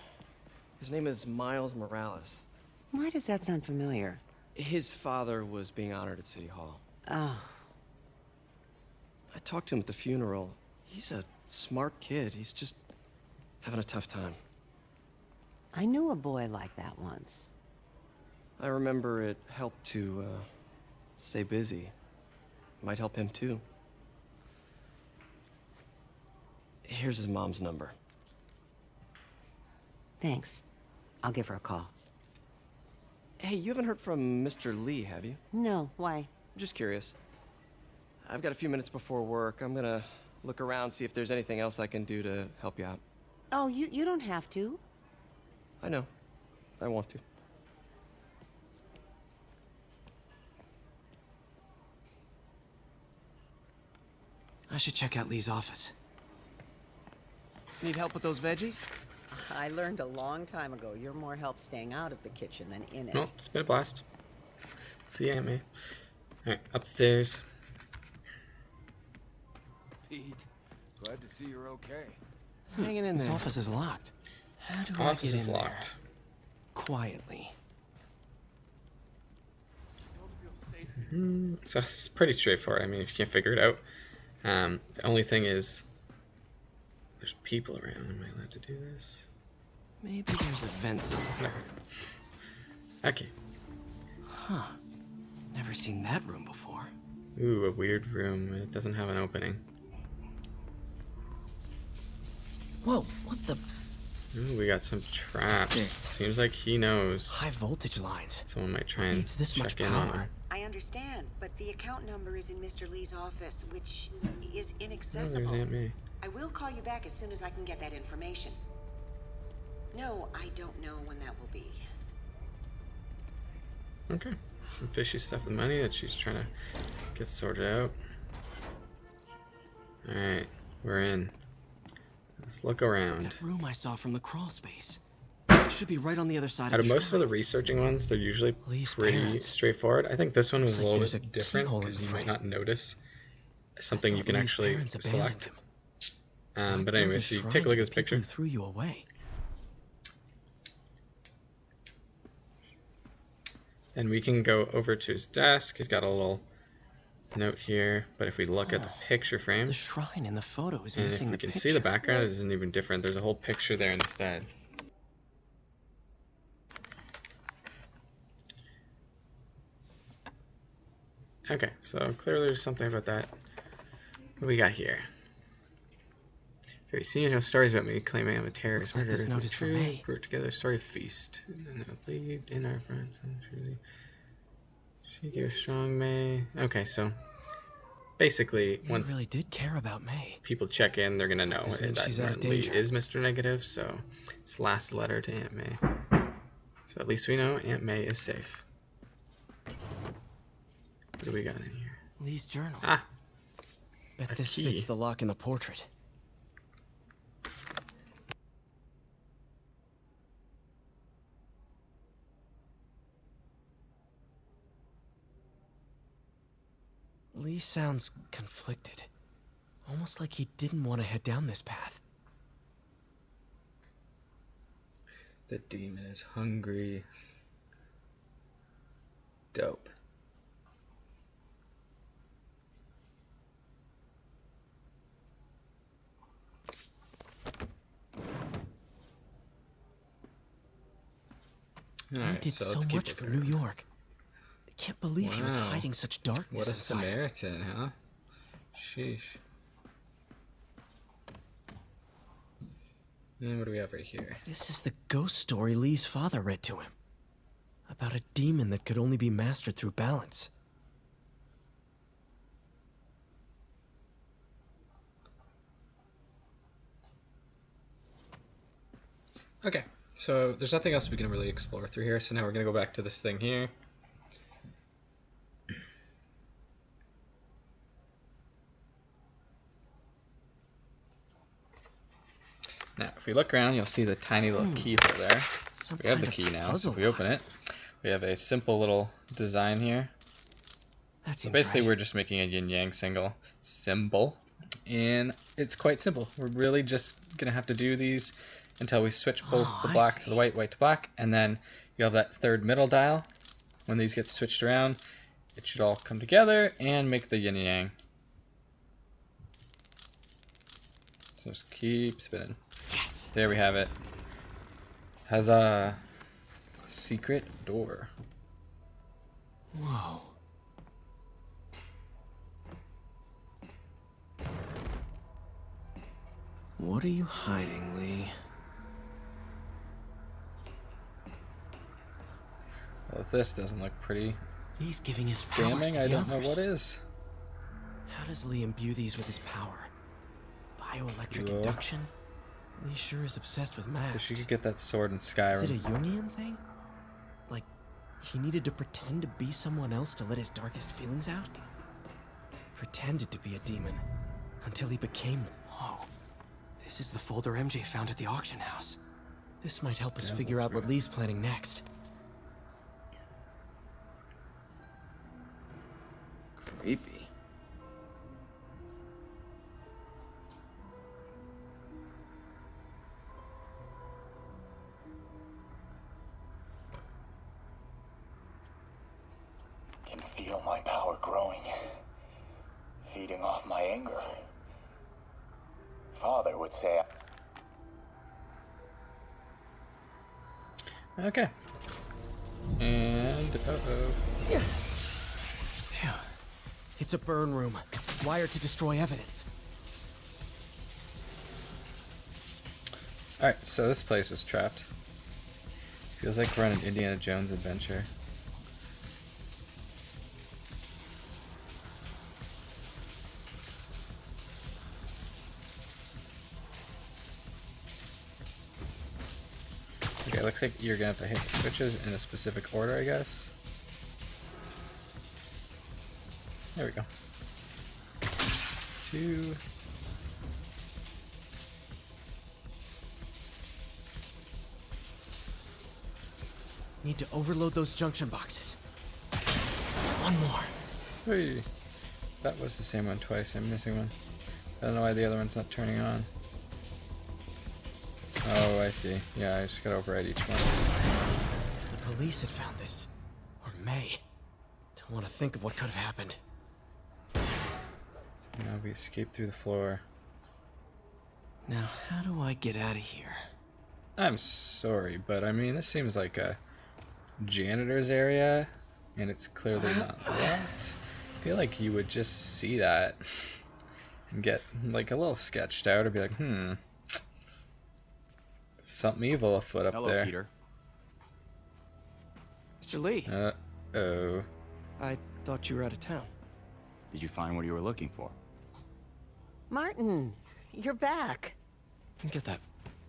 His name is Miles Morales. Why does that sound familiar? His father was being honored at City Hall. Oh. I talked to him at the funeral. He's a smart kid. He's just having a tough time. I knew a boy like that once. I remember it helped to stay busy. Might help him too. Here's his mom's number. Thanks. I'll give her a call. Hey, you haven't heard from Mr. Lee, have you? No, why? I'm just curious. I've got a few minutes before work. I'm gonna look around, see if there's anything else I can do to help you out. Oh, you don't have to. I know. I want to. I should check out Lee's office. Need help with those veggies? I learned a long time ago you're more help staying out of the kitchen than in it. No, it's been a blast. See ya, Aunt May. Alright, upstairs. Pete, glad to see you're okay. Hanging in there. This office is locked. How do I Office get is in locked. there? Quietly. So it's pretty straightforward. I mean, if you can't figure it out. The only thing is, there's people around. Am I allowed to do this? Maybe there's a vent somewhere. Okay. Huh. Never seen that room before. Ooh, a weird room. It doesn't have an opening. Whoa, what the? Ooh, we got some traps. Seems like he knows. High voltage lines. Someone might try and Needs this much check in on power. him. I understand, but the account number is in Mr. Lee's office, which is Oh, inaccessible. there's Aunt May. I will call you back as soon as I can get that information. No, I don't know when that will be. Okay. Some fishy stuff with money that she's trying to get sorted out. Alright, we're in. Let's look around. That room I saw from the crawl space. It should be right on the other side Out of of the most of shrine. the researching ones, they're usually Lee's pretty parents. straightforward. I think this one was Looks a like little there's bit a different keyhole in because the you might frame. not notice something you can Lee's actually parents select. abandoned him. But anyway, so you take a look at this picture. Who threw you away? Then we can go over to his desk. He's got a little note here. But if we look at the picture frame, The shrine in the photo is and if missing we the can picture. see the background, it isn't even different. There's a whole picture there instead. Okay, so clearly there's something about that. What do we got here? Very soon, you have stories about me claiming I'm a terrorist. Looks like this Murderer. note is from True. May. Work together, story of feast. And I believed in our friends. And truly, she gave strong May. Okay, so basically, You once really did care about May. people check in, they're gonna know This means that she's out of Martin Lee danger. is Mr. Negative. So it's last letter to Aunt May. So at least we know Aunt May is safe. What do we got in here? Lee's journal. Ah, Bet a this key. fits the lock in the portrait. Lee sounds conflicted. Almost like he didn't want to head down this path. The demon is hungry. Dope. He Alright, did so so let's keep much for looking New around. York. I can't believe he was Wow. hiding such darkness What a inside him. Samaritan, huh? Sheesh. And what do we have right here? This is the ghost story Lee's father read to him. About a demon that could only be mastered through balance. Okay, so there's nothing else we can really explore through here, so now we're gonna go back to this thing here. Now, if we look around, you'll see the tiny little keyhole there. Some We have kind the of key now, so puzzle if we open it, we have a simple little design here. That So seems basically, right. we're just making a yin-yang symbol, and it's quite simple. We're really just gonna have to do these until we switch both the I black to the white, white to black, and then you have that third middle dial. When these get switched around, it should all come together and make the yin-yang. So just keep spinning. Yes. There we have it. Has a secret door. Whoa. What are you hiding, Lee? Well, if this doesn't look pretty Lee's giving his powers damning, to I the don't know others. what is. How does Lee imbue these with his power? Bioelectric Cool. induction? Lee sure is obsessed with Wish masks. you could get that sword in Is Skyrim. it a Jungian thing? Like, he needed to pretend to be someone else to let his darkest feelings out? Pretended to be a demon until he became. Whoa. This is the folder MJ found at the auction house. This might help us Yeah, figure that's out what right. Lee's planning next. Creepy. Can feel my power growing, feeding off my anger. Father would say. Okay. And Phew. It's a burn room, wired to destroy evidence. Alright, so this place was trapped. Feels like we're on an Indiana Jones adventure. Okay, looks like you're gonna have to hit the switches in a specific order, I guess. There we go. 2. Need to overload those junction boxes. One more. Hey, that was the same one twice. I'm missing one. I don't know why the other one's not turning on. Oh, I see. Yeah, I just gotta override each one. The police had found this. Or may. Don't want to think of what could have happened. Now we escape through the floor. Now, how do I get out of here? I'm sorry, but I mean, this seems like a janitor's area, and it's clearly not locked. I feel like you would just see that and get like a little sketched out or be like, something evil afoot up there. Peter. Mr. Lee. Uh-oh. I thought you were out of town. Did you find what you were looking for? Martin, you're back. Get that.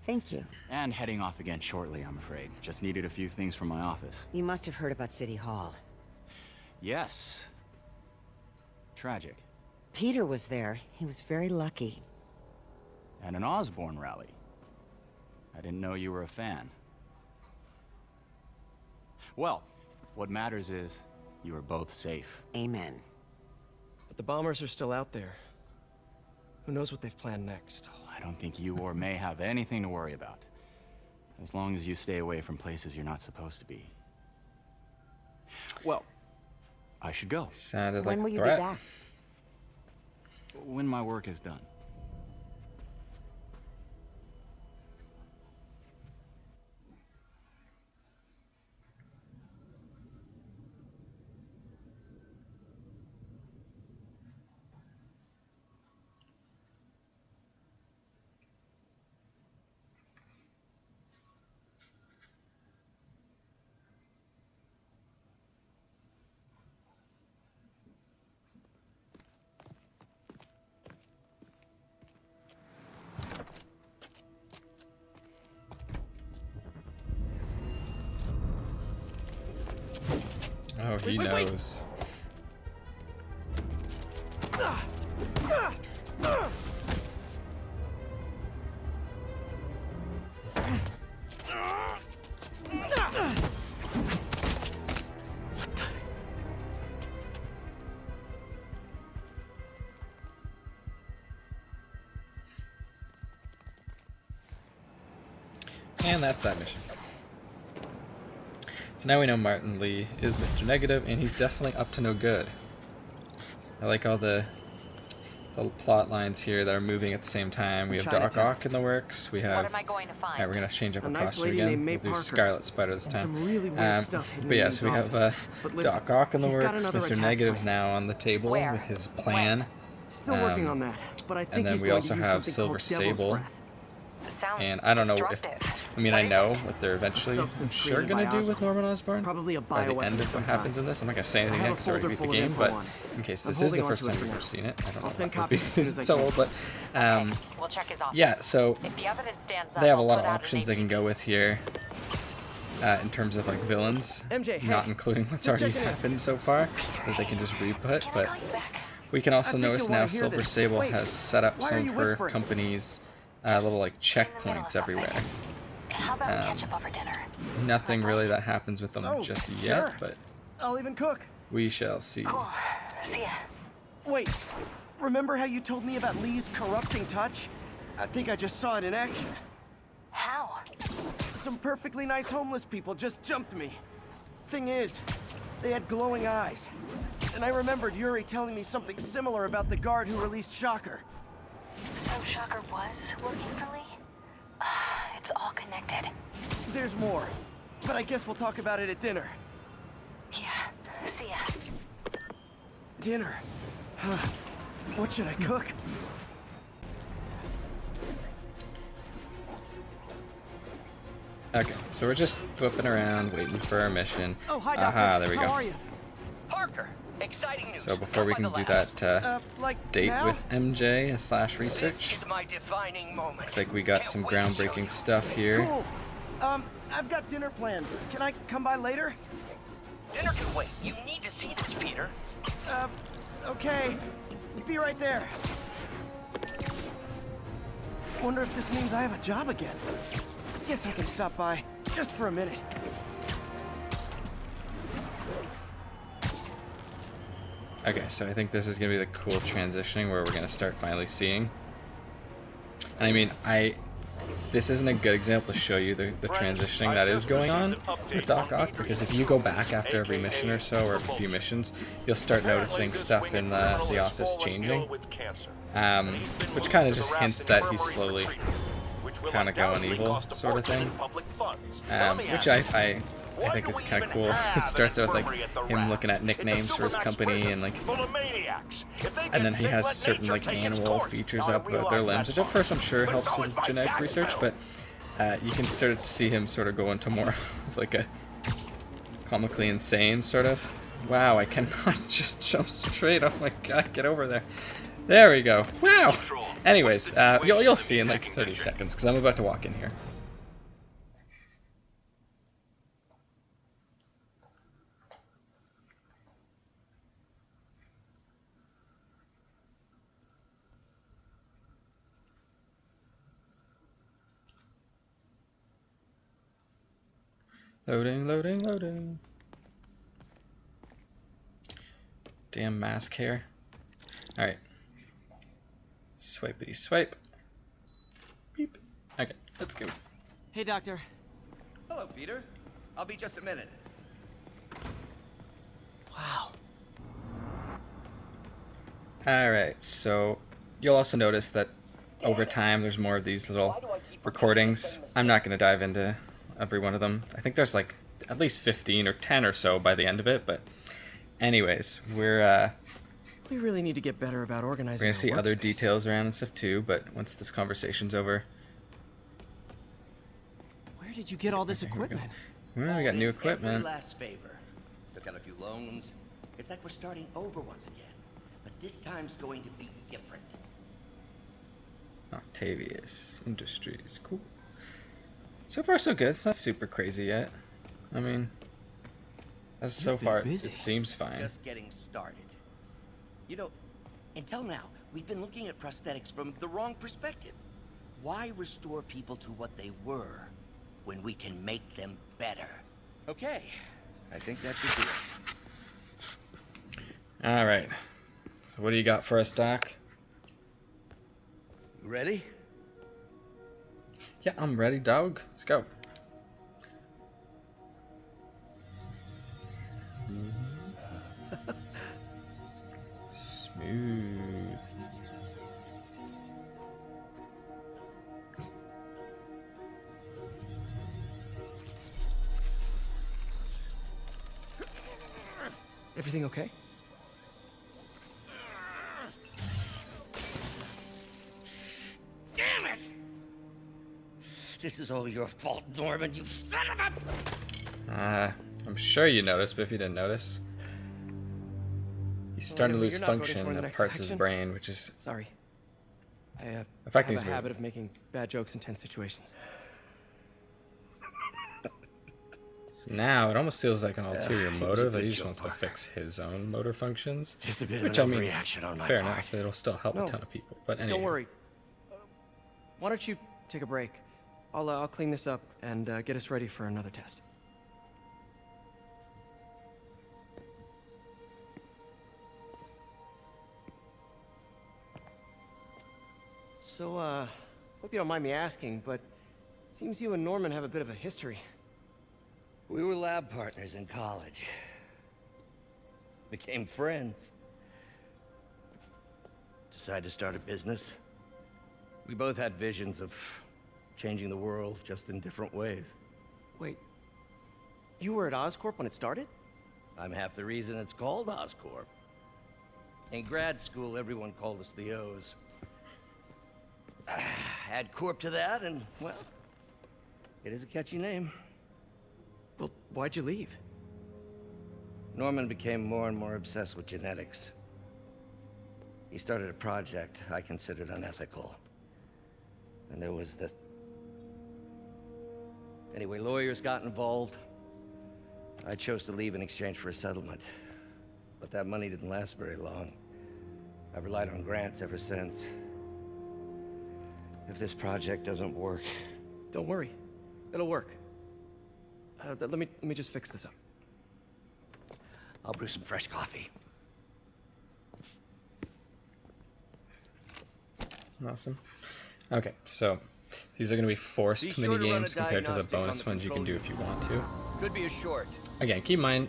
Thank you. And heading off again shortly, I'm afraid. Just needed a few things from my office. You must have heard about City Hall. Yes. Tragic. Peter was there. He was very lucky. And an Osborn rally. I didn't know you were a fan. Well, what matters is you are both safe. Amen. But the bombers are still out there. Who knows what they've planned next? I don't think you or May have anything to worry about. As long as you stay away from places you're not supposed to be. Well, I should go. Sounded When like will a you threat. be back? When my work is done. Oh, he knows. And that's that mission. So now we know Martin Lee is Mr. Negative, and he's definitely up to no good. I like all the plot lines here that are moving at the same time. We have Doc Ock in the works. We have. What am I going to find? Alright, we're gonna change up our nice costume lady again. named May We'll do Parker. Scarlet Spider this And time. some really weird stuff hidden But in yeah, May's so we have office. But listen, Doc Ock in the he's got works. another Mr. attack Negative's plan. now on the table Where? with his plan. Still working on that, but I think And then he's we going also to use have something Silver called Devil's Sable. Breath. Sounds And I don't know if, destructive. I mean, I know what they're eventually, I'm Substance sure, created gonna by do with Osborn. Norman Osborn. Probably a By the bioweapon end of of what some happens kind. in this, I'm not gonna say anything I yet have a because I already folder beat the full of game, info but on it. in case I'm this is the holding first on to time it you've for ever now. seen it, I don't I'll know send why it would be copies as soon as I so can. old, but We'll check his office. yeah, so If the evidence stands up, they have a I'll lot put of out an options they can go with here. In terms of like villains, MJ, hey, not including what's just already checking in. happened so far, that they can just re-put, but we can also I think notice you'll now wanna hear Silver this. Sable Wait, has set up why some are of you her whispering? company's little like checkpoints everywhere. How about we catch up over dinner? Nothing really that happens with them Oh, just yet, sure. but I'll even cook. we shall see. Cool. See ya. Wait, remember how you told me about Lee's corrupting touch? I think I just saw it in action. How? Some perfectly nice homeless people just jumped me. Thing is, they had glowing eyes. And I remembered Yuri telling me something similar about the guard who released Shocker. So Shocker was working for Lee? It's all connected. There's more, but I guess we'll talk about it at dinner. Yeah, see ya. Dinner? Huh. What should I cook? Okay, so we're just flipping around, waiting for our mission. Oh, hi, Doctor. Aha, there we How go. are you? Parker, exciting news. So before we can do that like date now? with MJ / research, It's my defining moment. looks like we got some groundbreaking stuff here. Cool. I've got dinner plans. Can I come by later? Dinner can wait. You need to see this, Peter. Okay. Be right there. Wonder if this means I have a job again. Guess I can stop by, just for a minute. Okay, so I think this is gonna be the cool transitioning where we're gonna start finally seeing. And I mean, this isn't a good example to show you the transitioning that is going on with Doc Ock, because if you go back after every mission or so, or every few missions, you'll start noticing stuff in the office changing. Which kind of just hints that he's slowly kind of going evil, sort of thing. Which I think is kind of cool. It starts out with like him looking at nicknames for his company and like, and then he has certain like animal features up about their limbs, which at first I'm sure helps with his genetic research, but you can start to see him sort of go into more of like a comically insane sort of. Wow, I cannot just jump straight. Oh my god, get over there. There we go. Wow. Anyways, you'll see in like 30 seconds because I'm about to walk in here. Loading, loading, loading. Damn mask hair. Alright. Swipey swipe. Beep. Okay, let's go. Hey, Doctor. Hello, Peter. I'll be just a minute. Wow. Alright, so you'll also notice that over time there's more of these little recordings. I'm not going to dive into every one of them. I think there's like at least 15 or 10 or so by the end of it, but anyways, we really need to get better about organizing. We're gonna see our other workspace. details around and stuff too, but once this conversation's over. Where did you get all this equipment? Well, we got new Every equipment. last favor. Took out a few loans. It's like we're starting over once again. But this time's going to be different. Octavius Industries, cool. So far so good. It's not super crazy yet. I mean, as so far it seems fine. Just getting started. You know, until now, we've been looking at prosthetics from the wrong perspective. Why restore people to what they were when we can make them better? Okay, I think that should do it. All right. So what do you got for us, Doc? You ready? Yeah, I'm ready, dog. Let's go. Smooth. Everything okay? Damn it! This is all your fault, Norman, you son of a... I'm sure you noticed, but if you didn't notice, he's starting to lose function in parts of his brain, which is sorry. I have affecting a his mood. habit of making bad jokes in tense situations. Now it almost feels like an ulterior motive that he just wants to fix his own motor functions. Just a bit of which an I mean, overreaction on my fair part. enough. It'll still help a ton of people. But anyway, Don't worry. Why don't you take a break? I'll clean this up and get us ready for another test. So, hope you don't mind me asking, but it seems you and Norman have a bit of a history. We were lab partners in college. Became friends. Decided to start a business. We both had visions of changing the world, just in different ways. Wait, you were at Oscorp when it started? I'm half the reason it's called Oscorp. In grad school, everyone called us the O's. Add Corp to that, and, well, it is a catchy name. Well, why'd you leave? Norman became more and more obsessed with genetics. He started a project I considered unethical. And there was this... Anyway, lawyers got involved. I chose to leave in exchange for a settlement. But that money didn't last very long. I've relied on grants ever since. If this project doesn't work... Don't worry. It'll work. Let me just fix this up. I'll brew some fresh coffee. Awesome. Okay, so these are going to be forced minigames compared to the bonus ones you can do if you want to. Could be a short. Again, keep in mind,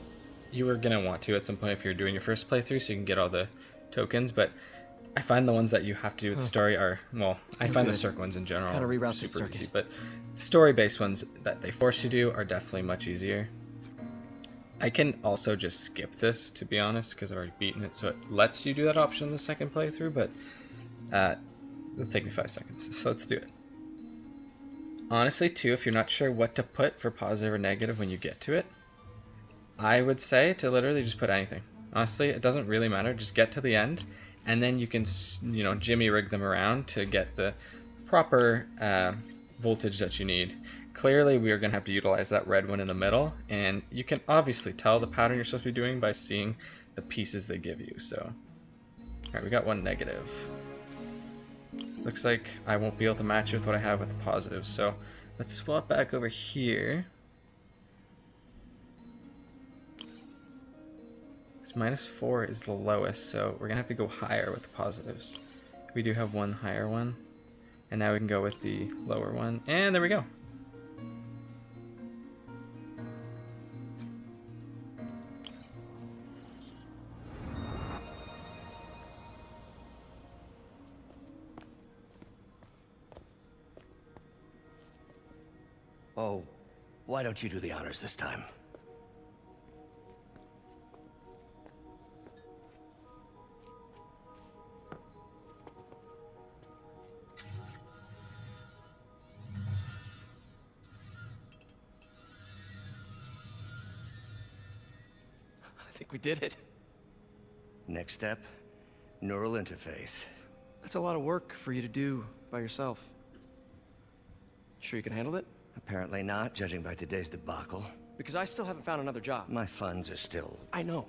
you are going to want to at some point if you're doing your first playthrough so you can get all the tokens, but I find the ones that you have to do with the story are, well, I find the Cirque ones in general are super easy, but the story-based ones that they force you to do are definitely much easier. I can also just skip this, to be honest, because I've already beaten it, so it lets you do that option in the second playthrough, but it'll take me 5 seconds, so let's do it. Honestly, too, if you're not sure what to put for positive or negative when you get to it, I would say to literally just put anything. Honestly, it doesn't really matter, just get to the end, and then you can, you know, jimmy rig them around to get the proper voltage that you need. Clearly, we are going to have to utilize that red one in the middle, and you can obviously tell the pattern you're supposed to be doing by seeing the pieces they give you, so. Alright, we got one negative. Looks like I won't be able to match it with what I have with the positives, so let's swap back over here. -4 is the lowest, so we're gonna have to go higher with the positives. We do have one higher one, and now we can go with the lower one, and there we go. Oh, why don't you do the honors this time? I think we did it. Next step, neural interface. That's a lot of work for you to do by yourself. Sure you can handle it? Apparently not, judging by today's debacle. Because I still haven't found another job. My funds are still... I know.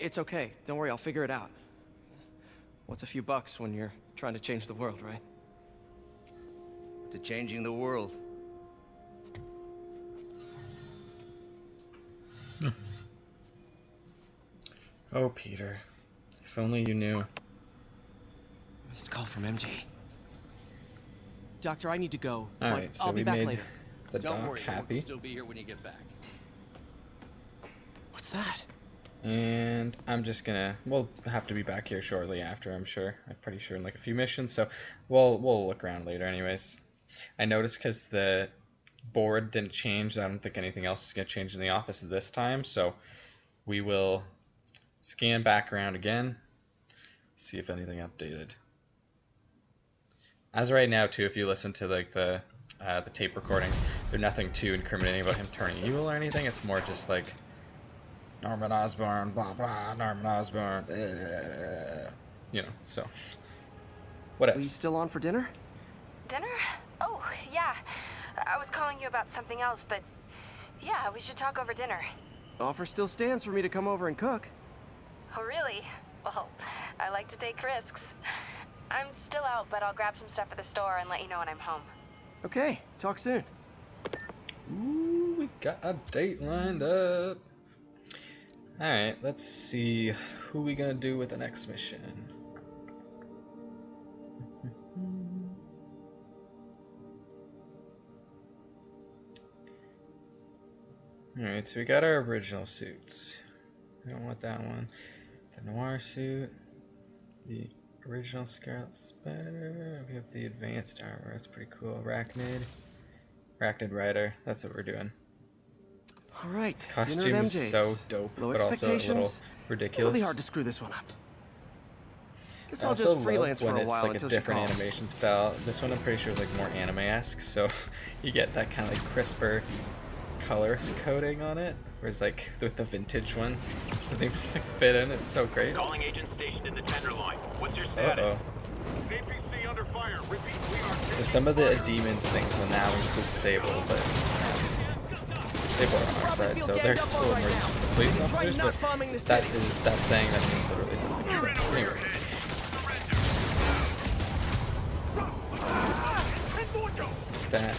It's okay. Don't worry, I'll figure it out. What's a few bucks when you're trying to change the world, right? To changing the world. Oh, Peter. If only you knew. Missed call from MJ. Doctor, I need to go. Alright, so I'll be we back made later. the Don't doc worry, happy. we'll still be here when you get back. What's that? And I'm just gonna, we'll have to be back here shortly after, I'm sure. I'm pretty sure in like a few missions, so we'll look around later anyways. I noticed because the board didn't change, I don't think anything else is gonna change in the office this time, so we will scan back around again, see if anything updated. As of right now, too, if you listen to like the tape recordings, there's nothing too incriminating about him turning evil or anything. It's more just like Norman Osborn, blah blah, Norman Osborn, you know. So, what else? Are you still on for dinner? Dinner? Oh, yeah. I was calling you about something else, but yeah, we should talk over dinner. Offer still stands for me to come over and cook. Oh, really? Well, I like to take risks. I'm still out, but I'll grab some stuff at the store and let you know when I'm home. Okay, talk soon. Ooh, we got a date lined up. Alright, let's see who we gonna do with the next mission. Alright, so we got our original suits. We don't want that one. The noir suit. The original Scarlet Spider. We have the advanced armor. That's pretty cool. Arachnid Rider. That's what we're doing. All right. Costume is so dope, but also a little ridiculous. It'll be hard to screw this one up. Guess I I'll also just freelance love for when a it's while like a until she different calls. animation style. This one I'm pretty sure is like more anime-esque, so you get that kind of like crisper color coding on it. Whereas like with the vintage one, it doesn't even like fit in. It's so great. Calling agent stationed in the Tenderloin. What's your status? Uh-oh. APC under fire. Repeat, we are... So some of the demons things will now include Sable, but Sable are on our side, so they're cool and we're just police officers, but that's saying that means literally nothing. So anyways. That.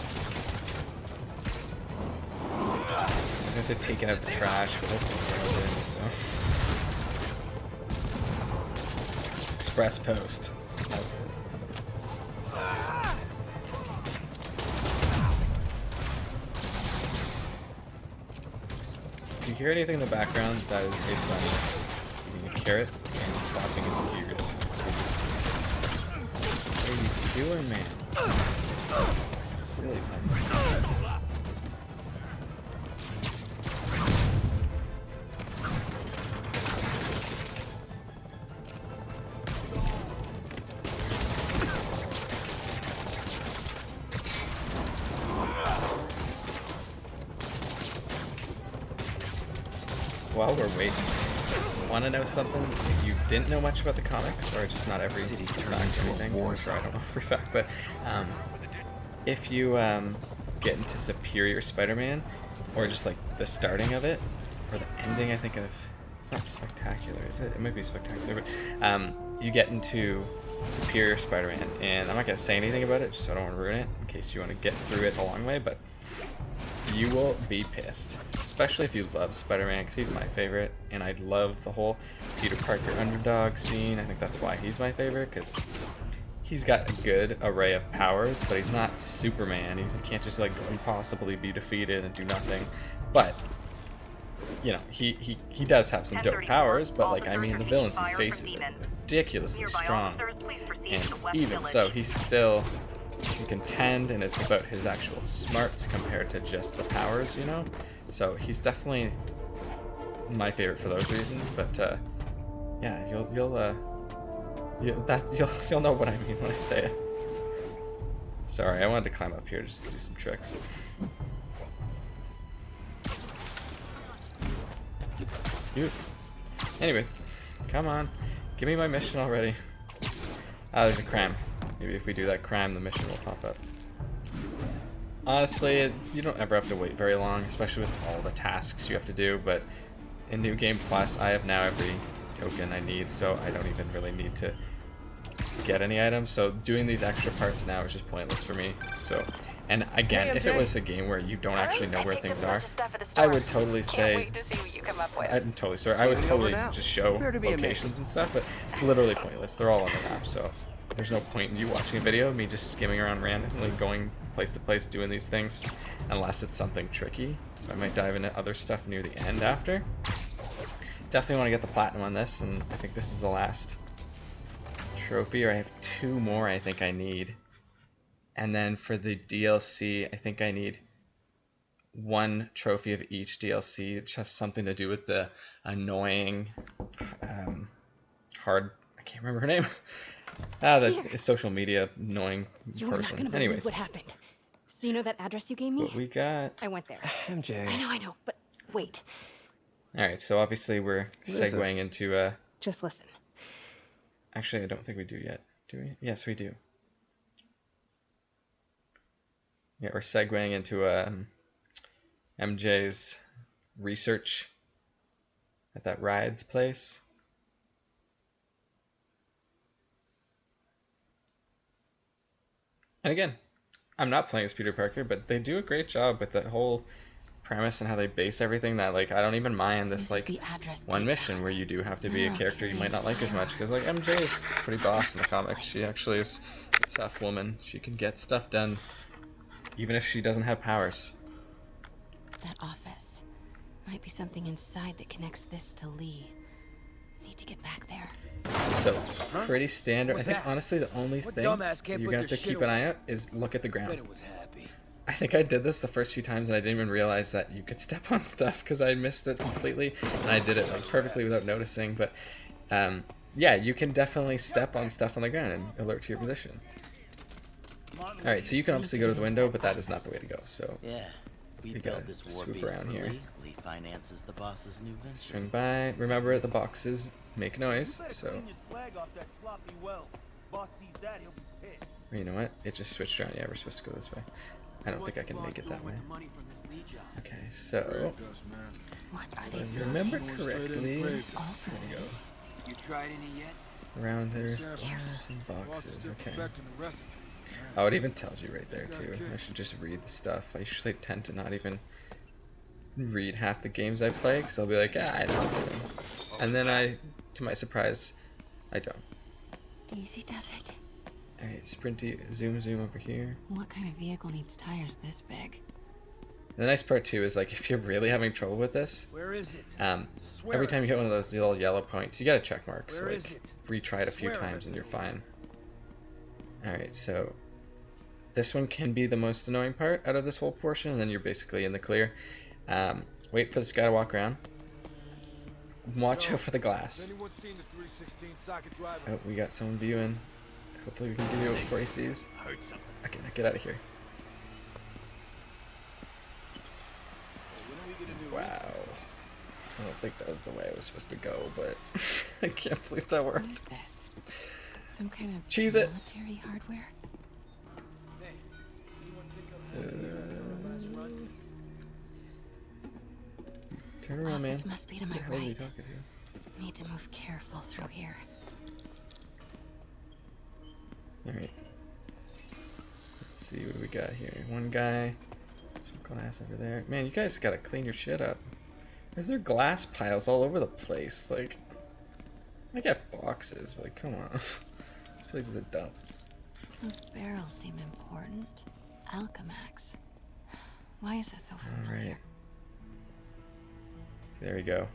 I was gonna say taking out the trash, but that's irrelevant, so. Express post. That's it. If you hear anything in the background, that is a bunny eating a carrot and flapping his ears. What are you doing, man? Silly bunny. While we're waiting, want to know something? If you didn't know much about the comics, or just not every fact or anything, I'm sure I don't know every fact, but if you get into Superior Spider-Man, or just like the starting of it, or the ending, I think of, it's not Spectacular, is it? It might be Spectacular, but you get into Superior Spider-Man, and I'm not going to say anything about it, just so I don't want to ruin it, in case you want to get through it the long way, but you will be pissed, especially if you love Spider-Man, because he's my favorite, and I love the whole Peter Parker underdog scene. I think that's why he's my favorite, because he's got a good array of powers, but he's not Superman. He can't just like impossibly be defeated and do nothing. But you know, he does have some dope powers, but like I mean, the villains he faces are ridiculously strong, and even so, he's still can contend, and it's about his actual smarts compared to just the powers, you know? So he's definitely my favorite for those reasons, but yeah, you'll know what I mean when I say it. Sorry, I wanted to climb up here just to do some tricks. Anyways, come on, give me my mission already. Ah, there's a crime. Maybe if we do that crime, the mission will pop up. Honestly, you don't ever have to wait very long, especially with all the tasks you have to do, but in New Game Plus, I have now every token I need, so I don't even really need to get any items, so doing these extra parts now is just pointless for me. So, and again, if it was a game where you don't actually know where things are, I would totally say, I'm totally sorry, I would totally just show locations and stuff, but it's literally pointless. They're all on the map, so there's no point in you watching a video of me just skimming around randomly, going place to place, doing these things, unless it's something tricky. So I might dive into other stuff near the end after. Definitely want to get the platinum on this, and I think this is the last trophy, or I have 2 more I think I need. And then for the DLC, I think I need 1 trophy of each DLC. It's just something to do with the annoying, I can't remember her name. The social media annoying You're not person. gonna believe Anyways, what happened. So you know that address you gave me? what we got. I went there. MJ. I know, but wait. Alright, so obviously we're is segueing this? into Just listen. actually I don't think we do yet. Do we? Yes, we do. Yeah, we're segueing into MJ's research at that rides place. And again, I'm not playing as Peter Parker, but they do a great job with the whole premise and how they base everything. That like I don't even mind this like one mission where you do have to be a character you might not like as much, because like MJ is pretty boss in the comics. She actually is a tough woman. She can get stuff done even if she doesn't have powers. That office. Might be something inside that connects this to Lee. Need to get back there. So, pretty standard. I think honestly the only thing you're gonna have to keep an eye out is look at the ground. I think I did this the first few times and I didn't even realize that you could step on stuff because I missed it completely and I did it like perfectly without noticing. But yeah, you can definitely step on stuff on the ground and alert to your position. Alright, so you can obviously go to the window, but that is not the way to go. So we gotta swoop around here. Lee finances the boss's new venture. Swing by. Remember, the boxes make noise, so... You know what? It just switched around. Yeah, we're supposed to go this way. I don't think I can make it that way. Okay, so... If I remember correctly... There we go. You tried any yet? Around there's glass and boxes. Okay. Oh, it even tells you right there, too. I should just read the stuff. I usually tend to not even read half the games I play, because I'll be like, ah, I don't know. And then to my surprise, I don't. Easy does it. Alright, sprinty, zoom over here. What kind of vehicle needs tires this big? The nice part too is like if you're really having trouble with this, where is it? Every time you hit one of those little yellow points, you get a check mark. So like retry it a few times and you're fine. Alright, so this one can be the most annoying part out of this whole portion, and then you're basically in the clear. Wait for this guy to walk around. Watch out for the glass. Oh, we got someone viewing. Hopefully we can get you out before he sees. Okay, now get out of here. Wow. I don't think that was the way I was supposed to go, but I can't believe that worked. What is this? Some kind of Cheese it. military hardware? Turn around, man. This must be to my Who the hell are you right. talking to? Need to move careful through here. Alright. Let's see what do we got here. One guy. Some glass over there. Man, you guys gotta clean your shit up. Why is there glass piles all over the place? Like, I got boxes, but like, come on. This place is a dump. Those barrels seem important. Alchemax. Why is that so familiar? Alright. There we go.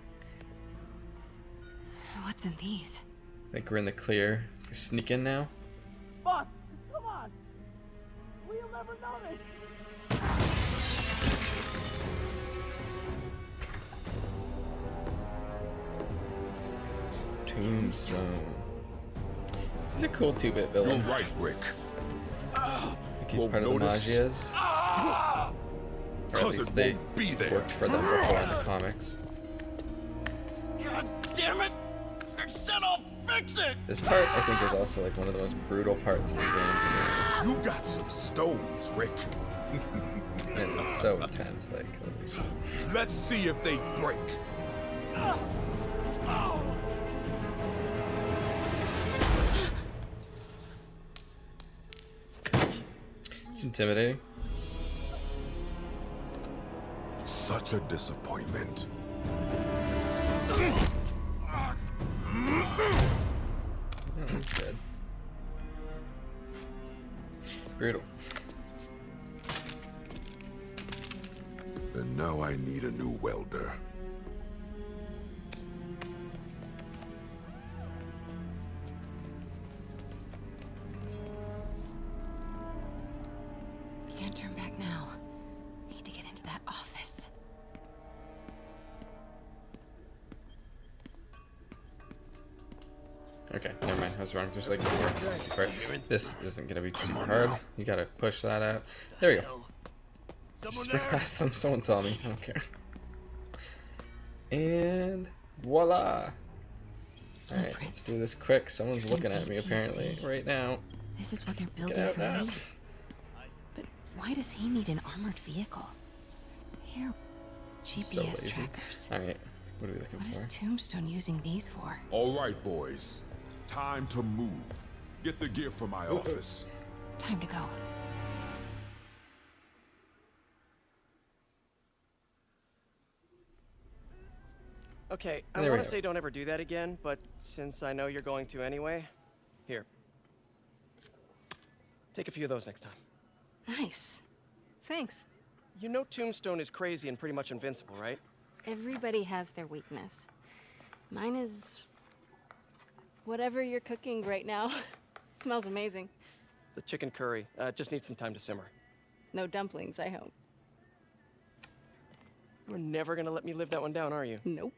What's in these? I think we're in the clear for sneaking now. Boss, come on! We'll never notice! Tombstone. He's a cool 2-bit villain. You're right, Rick. I think he's part of the Magias. Or at least he's worked for them before in the comics. God damn it! I said I'll fix it! This part, I think, is also like one of the most brutal parts of the game, to be honest. You got some stones, Rick. And it's so intense, like, holy shit. Let's see if they break. It's intimidating. Such a disappointment. Oh, he's dead. Brutal. And now I need a new welder. Can't turn back now. Need to get into that office. Okay, never mind. I was wrong. Just like it works. Right. This isn't gonna be super hard. You gotta push that out. There we go. Just sprint past them. Someone saw me. I don't care. And voila! Alright, let's do this quick. Someone's looking at me apparently right now. This is what they're Get building out for now. me? But why does he need an armored vehicle? Here, GPS So lazy. trackers. Alright, what are we looking What is for? Tombstone using these for? All right, boys. Time to move. Get the gear from my office. Time to go. Okay, I There we want to go. say don't ever do that again, but since I know you're going to anyway, here. Take a few of those next time. Nice. Thanks. You know Tombstone is crazy and pretty much invincible, right? Everybody has their weakness. Mine is... whatever you're cooking right now. It smells amazing. The chicken curry. Just needs some time to simmer. No dumplings, I hope. You're never gonna let me live that one down, are you? Nope.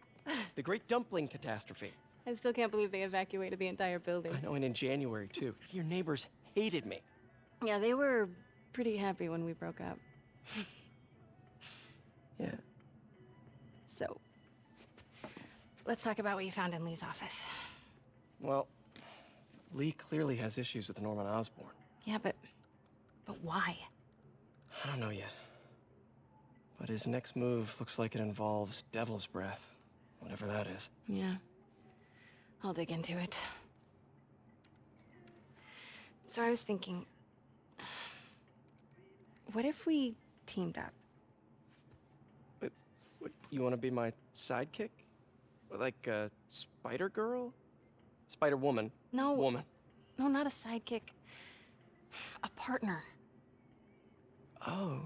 The Great Dumpling Catastrophe. I still can't believe they evacuated the entire building. I know, and in January, too. Your neighbors hated me. Yeah, they were pretty happy when we broke up. Yeah. So, let's talk about what you found in Lee's office. Well, Lee clearly has issues with Norman Osborn. Yeah, but why? I don't know yet. But his next move looks like it involves Devil's Breath. Whatever that is. Yeah. I'll dig into it. So I was thinking, what if we teamed up? What, you want to be my sidekick? Like a spider girl? Spider woman? No. Woman. No, not a sidekick. A partner. Oh.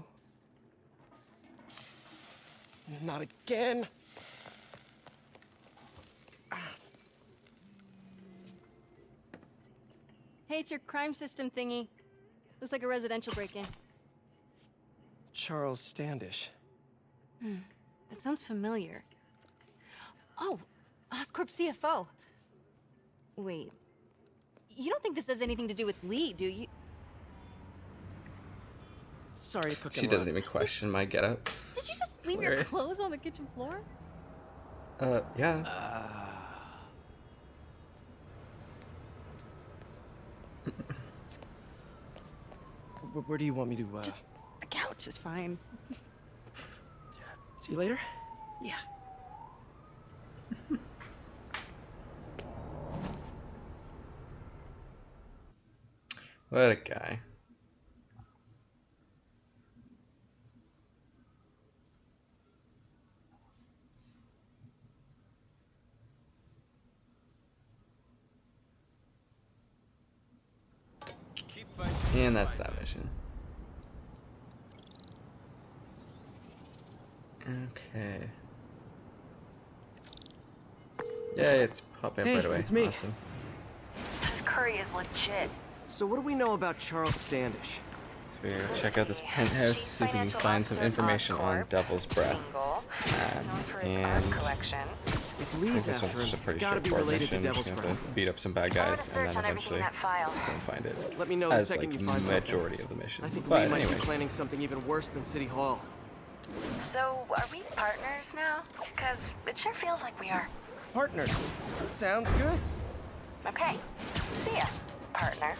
Not again. Hey, it's your crime system thingy. Looks like a residential break-in. Charles Standish. That sounds familiar. Oh, Oscorp CFO. Wait. You don't think this has anything to do with Lee, do you? Sorry to cook She doesn't even question my getup. Did you just leave your hilarious. clothes on the kitchen floor? Yeah. Where do you want me to, Just the couch is fine. See you later? Yeah. What a guy. And that's that mission. Okay. Yeah, it's popping up Hey, right away. it's me. Awesome. This curry is legit. So what do we know about Charles Standish? So we're gonna check out this penthouse, see if we can find some information on Devil's Breath. And If I think Lee's this one's after just a him, pretty it's gotta be straightforward related mission. to We're just Devil's gonna have Breath. to beat up some bad guys and then eventually go and find it. Let me know the As second like you find something. majority of the I missions. think But Lee might be anyways, planning something even worse than City Hall. So, are we partners now? Because it sure feels like we are. Partners. Sounds good. Okay. See ya, partner.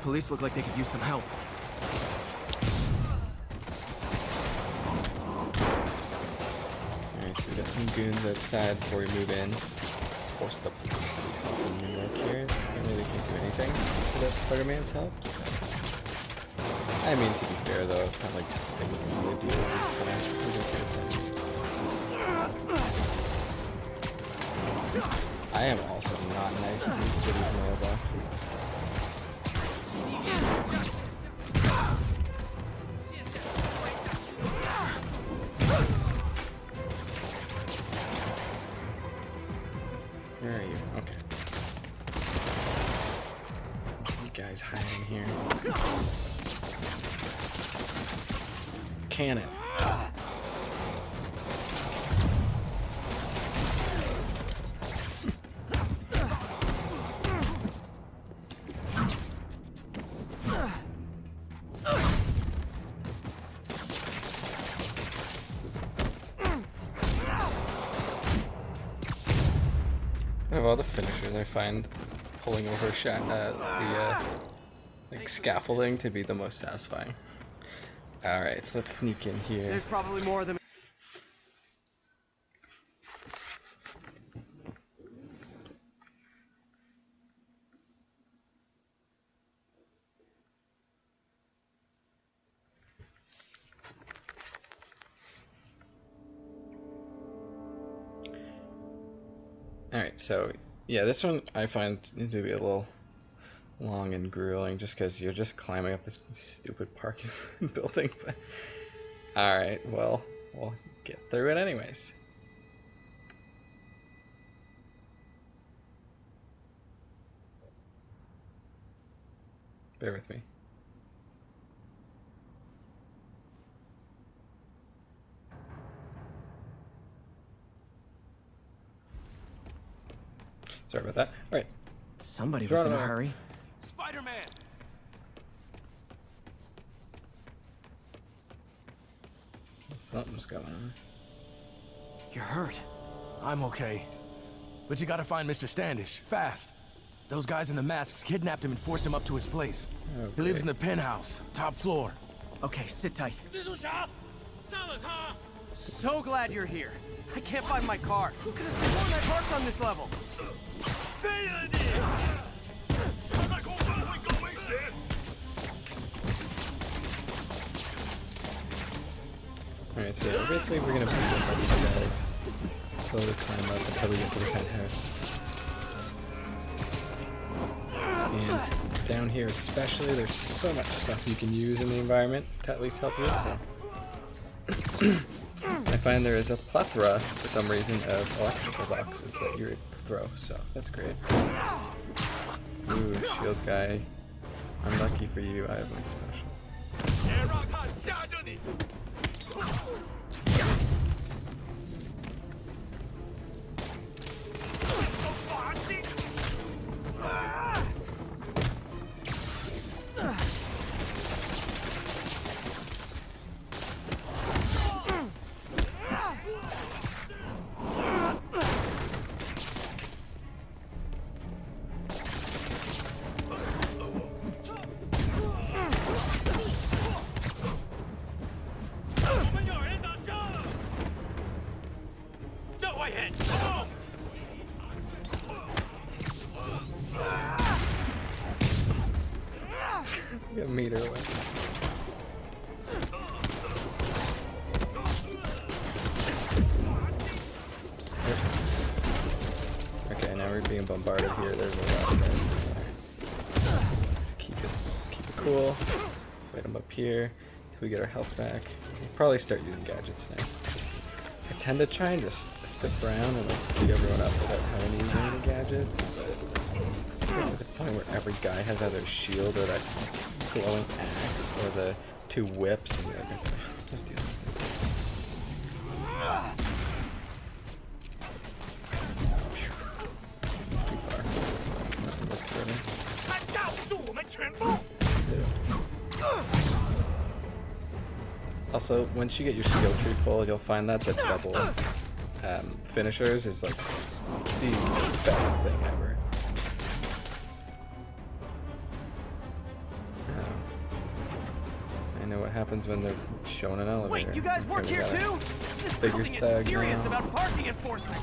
Police look like they could use some help. alright, so we got some goons outside before we move in. Of course, the police need help in New York here. I really can't do anything without Spider-Man's help. So. I mean, to be fair though, it's not like they would really deal with this fast. We don't get assignments. I am also not nice to the city's mailboxes. Where are you? Okay. You guys hiding here. Can it? Of all the finishers, I find pulling over like scaffolding to be the most satisfying. All right, so let's sneak in here. There's probably more of them. Alright, so yeah, this one I find to be a little long and grueling just because you're just climbing up this stupid parking building. But alright, well, we'll get through it anyways. Bear with me. Sorry about that. Alright. Somebody was in a hurry. Spider-Man! Something's going on. You're hurt. I'm okay. But you gotta find Mr. Standish, fast. Those guys in the masks kidnapped him and forced him up to his place. Okay. He lives in the penthouse, top floor. Okay, sit tight. So glad you're here. I can't find my car. Who could have sworn I parked on this level? Alright, so basically we're gonna beat up by these guys. Slowly climb up until we get to the penthouse. And down here especially, there's so much stuff you can use in the environment to at least help you, so. I find there is a plethora, for some reason, of electrical boxes that you're able to throw, so that's great. Ooh, shield guy. Unlucky for you, I have one special. Get a meter away. Okay, now we're being bombarded here. There's a lot of guys in there. So keep it cool. Fight them up here until we get our health back. We'll probably start using gadgets now. I tend to try and just stick around and like beat everyone up without having to use any of the gadgets, but it's at the point where every guy has either a shield or that glowing axe or the two whips and you're like, okay, let's deal with it. Too far. Nothing worked for me. Also, once you get your skill tree full, you'll find that the double finishers is like the best thing ever. I know what happens when they're shown an elevator. Wait, you guys work here too? This building is serious about parking enforcement.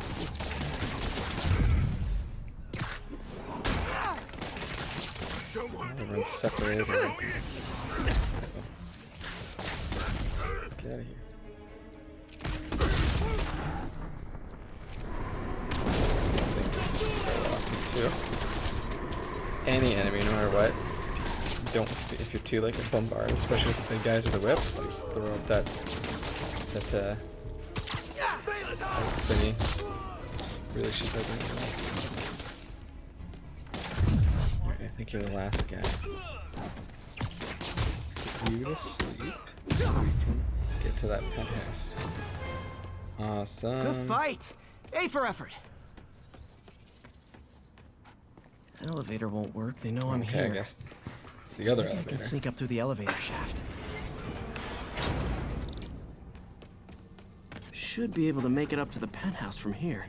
Everyone's separated. Get out of here. This thing is so awesome too. Any enemy, no matter what, if you're too like a bombard, especially with the big guys with the whips, like just throw up that ice thingy. Really shoot that thing. Alright, I think you're the last guy. Let's get you to sleep so we can get to that penthouse. Awesome. Good fight! A for effort! Elevator won't work, they know I'm here. Okay, I guess it's the other elevator. I can sneak up through the elevator shaft. Should be able to make it up to the penthouse from here.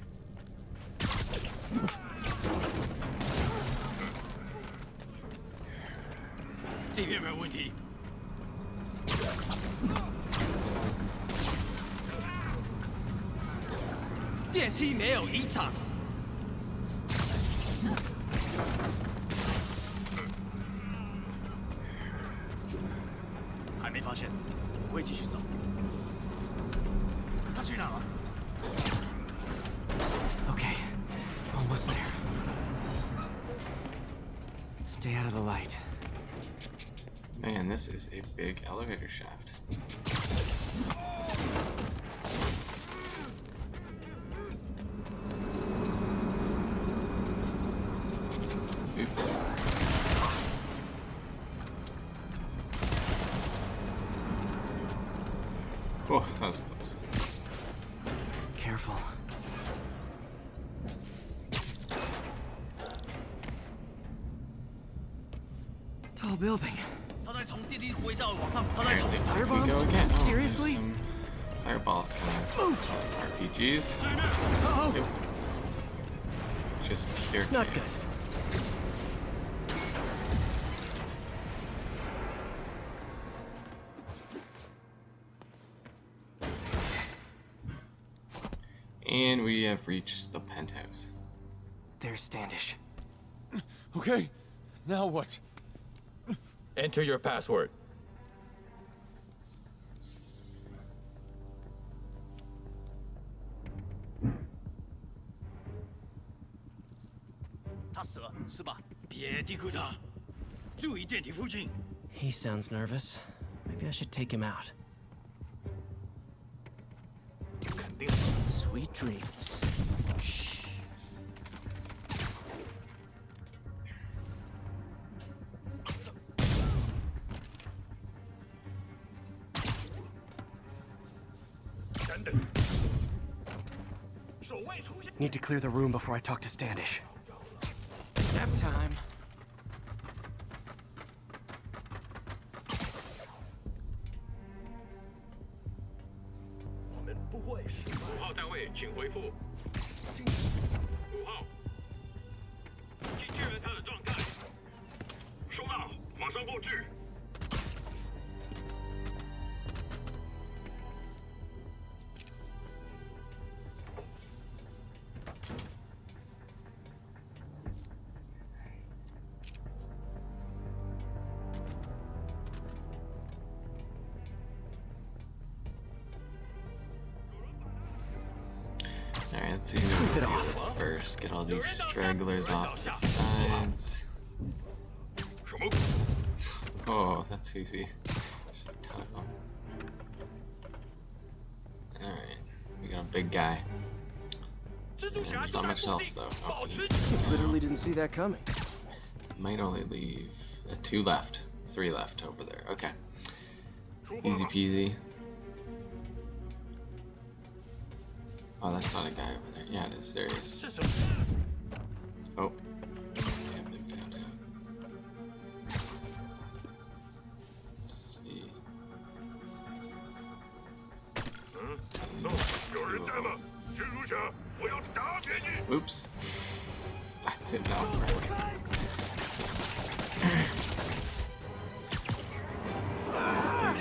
Okay, Stay out of the light. Man, this is a big elevator shaft. Oh, that was close. Careful. Tall building. There we go again. Oh, seriously? Some fireballs coming. RPGs. Yep. Just pure chaos. Not good. And we have reached the penthouse. There's Standish. Okay, now what? Enter your password. He sounds nervous. Maybe I should take him out. Sweet dreams. Shh. Need to clear the room before I talk to Standish. Nap time. Alright, let's see who we can deal with first. Get all these stragglers off to the sides. Oh, that's easy. Just a ton of them. Alright, we got a big guy. And there's not much else though. Oh, Literally didn't see that coming. might only leave 2 left. 3 left over there. Okay. Easy peasy. Oh, that's not a guy over there. Yeah, it is. There he is. Oh. They have been found out. Let's see. Oops. That did not work.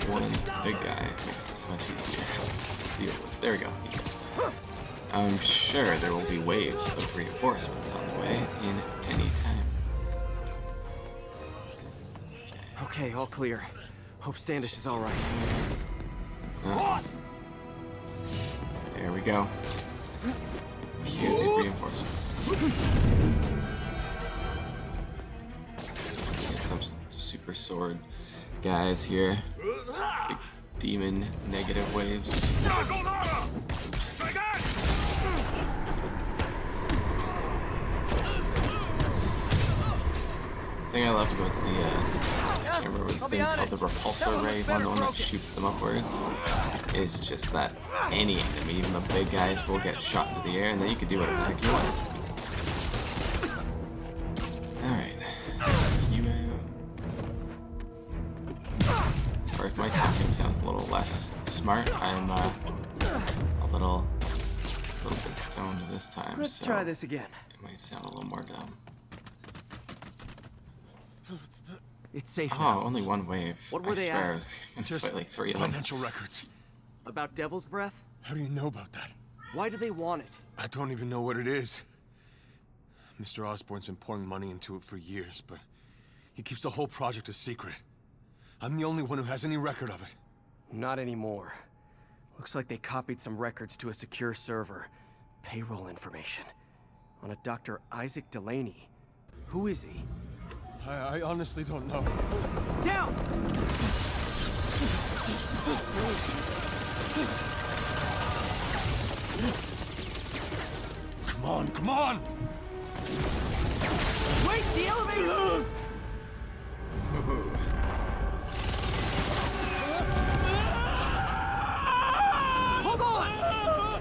One big guy makes this much easier to deal with. There we go. Easy. I'm sure there will be waves of reinforcements on the way in any time. Okay, all clear. Hope Standish is all right. There we go. Cue the reinforcements. Get some super sword guys here. Big demon negative waves. The thing I loved about the camera was things called the repulsor ray, the one that shoots them upwards. Is just that any enemy, even the big guys, will get shot into the air, and then you can do whatever the heck you want. Alright. Sorry if my talking sounds a little less smart. I'm a little bit stoned this time. Let's so try this again. It might sound a little more dumb. It's safe Oh, now. only one wave. What were I they swear I after? was gonna Just fight like 3 of them. Financial records. About Devil's Breath? How do you know about that? Why do they want it? I don't even know what it is. Mr. Osborn's been pouring money into it for years, but he keeps the whole project a secret. I'm the only one who has any record of it. Not anymore. Looks like they copied some records to a secure server. Payroll information. On a Dr. Isaac Delaney. Who is he? I honestly don't know. Down! Come on, come on! Wait, the elevator! Hold on!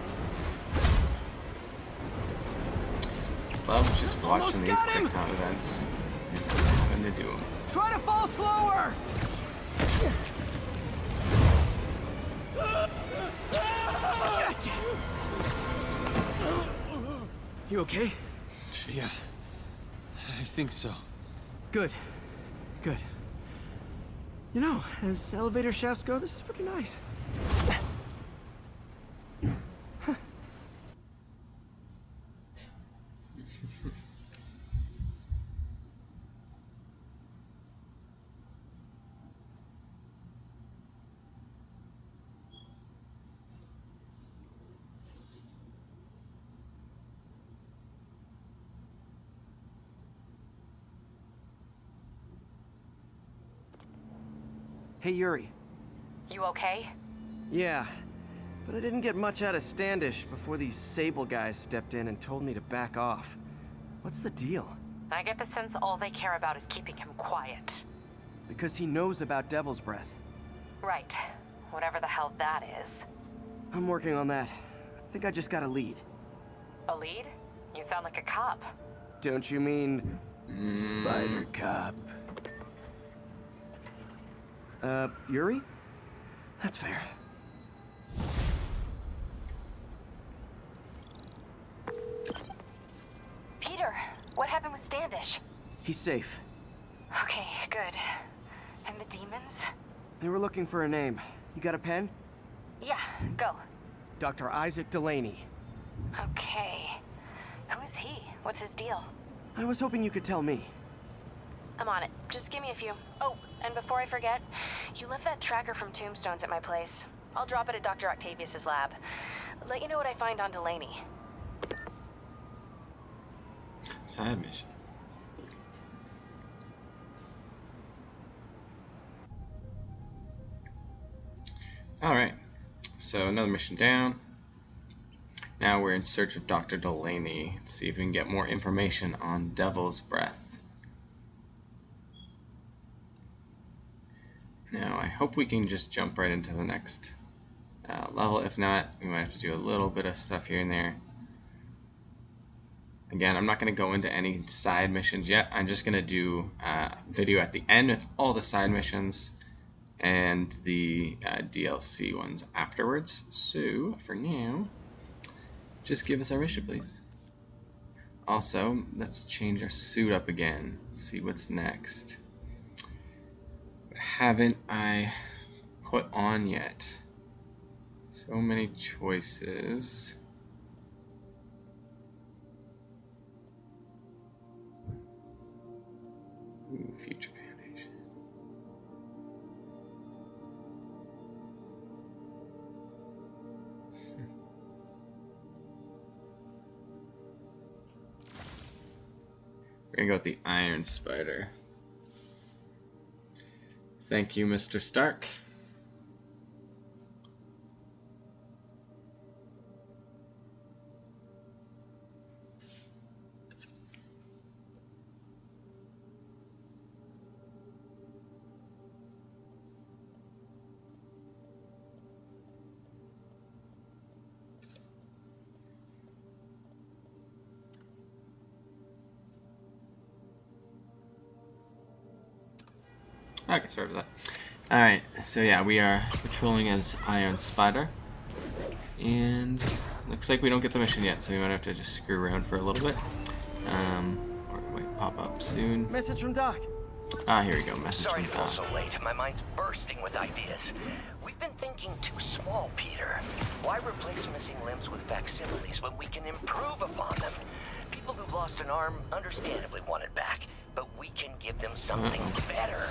Love just watching these quick time events and having to do them. Try to fall slower! Gotcha. You okay? Yeah, I think so. Good. Good. You know, as elevator shafts go, this is pretty nice. Hey, Yuri. You okay? Yeah, but I didn't get much out of Standish before these Sable guys stepped in and told me to back off. What's the deal? I get the sense all they care about is keeping him quiet. Because he knows about Devil's Breath. Right. Whatever the hell that is. I'm working on that. I think I just got a lead. A lead? You sound like a cop. Don't you mean... Spider Cop? Yuri? That's fair. Peter, what happened with Standish? He's safe. Okay, good. And the demons? They were looking for a name. You got a pen? Yeah, go. Dr. Isaac Delaney. Okay. Who is he? What's his deal? I was hoping you could tell me. I'm on it. Just give me a few. Oh, and before I forget, you left that tracker from Tombstones at my place. I'll drop it at Dr. Octavius's lab. Let you know what I find on Delaney. Side mission. Alright, so another mission down. Now we're in search of Dr. Delaney to see if we can get more information on Devil's Breath. Now I hope we can just jump right into the next level. If not, we might have to do a little bit of stuff here and there. Again, I'm not going to go into any side missions yet. I'm just going to do a video at the end with all the side missions and the DLC ones afterwards. So, for now, just give us our mission, please. Also, let's change our suit up again. Let's see what's next. What haven't I put on yet? So many choices. Ooh, Future Foundation. We're gonna go with the Iron Spider. Thank you, Mr. Stark. Okay, sorry about that. Alright, so yeah, we are patrolling as Iron Spider. And looks like we don't get the mission yet, so we might have to just screw around for a little bit. Or it might pop up soon. Message from Doc. Ah, here we go, message Sorry from to Doc. feel so late. My mind's bursting with ideas. We've been thinking too small, Peter. Why replace missing limbs with facsimiles when we can improve upon them? People who've lost an arm understandably want it back, but we can give them something better.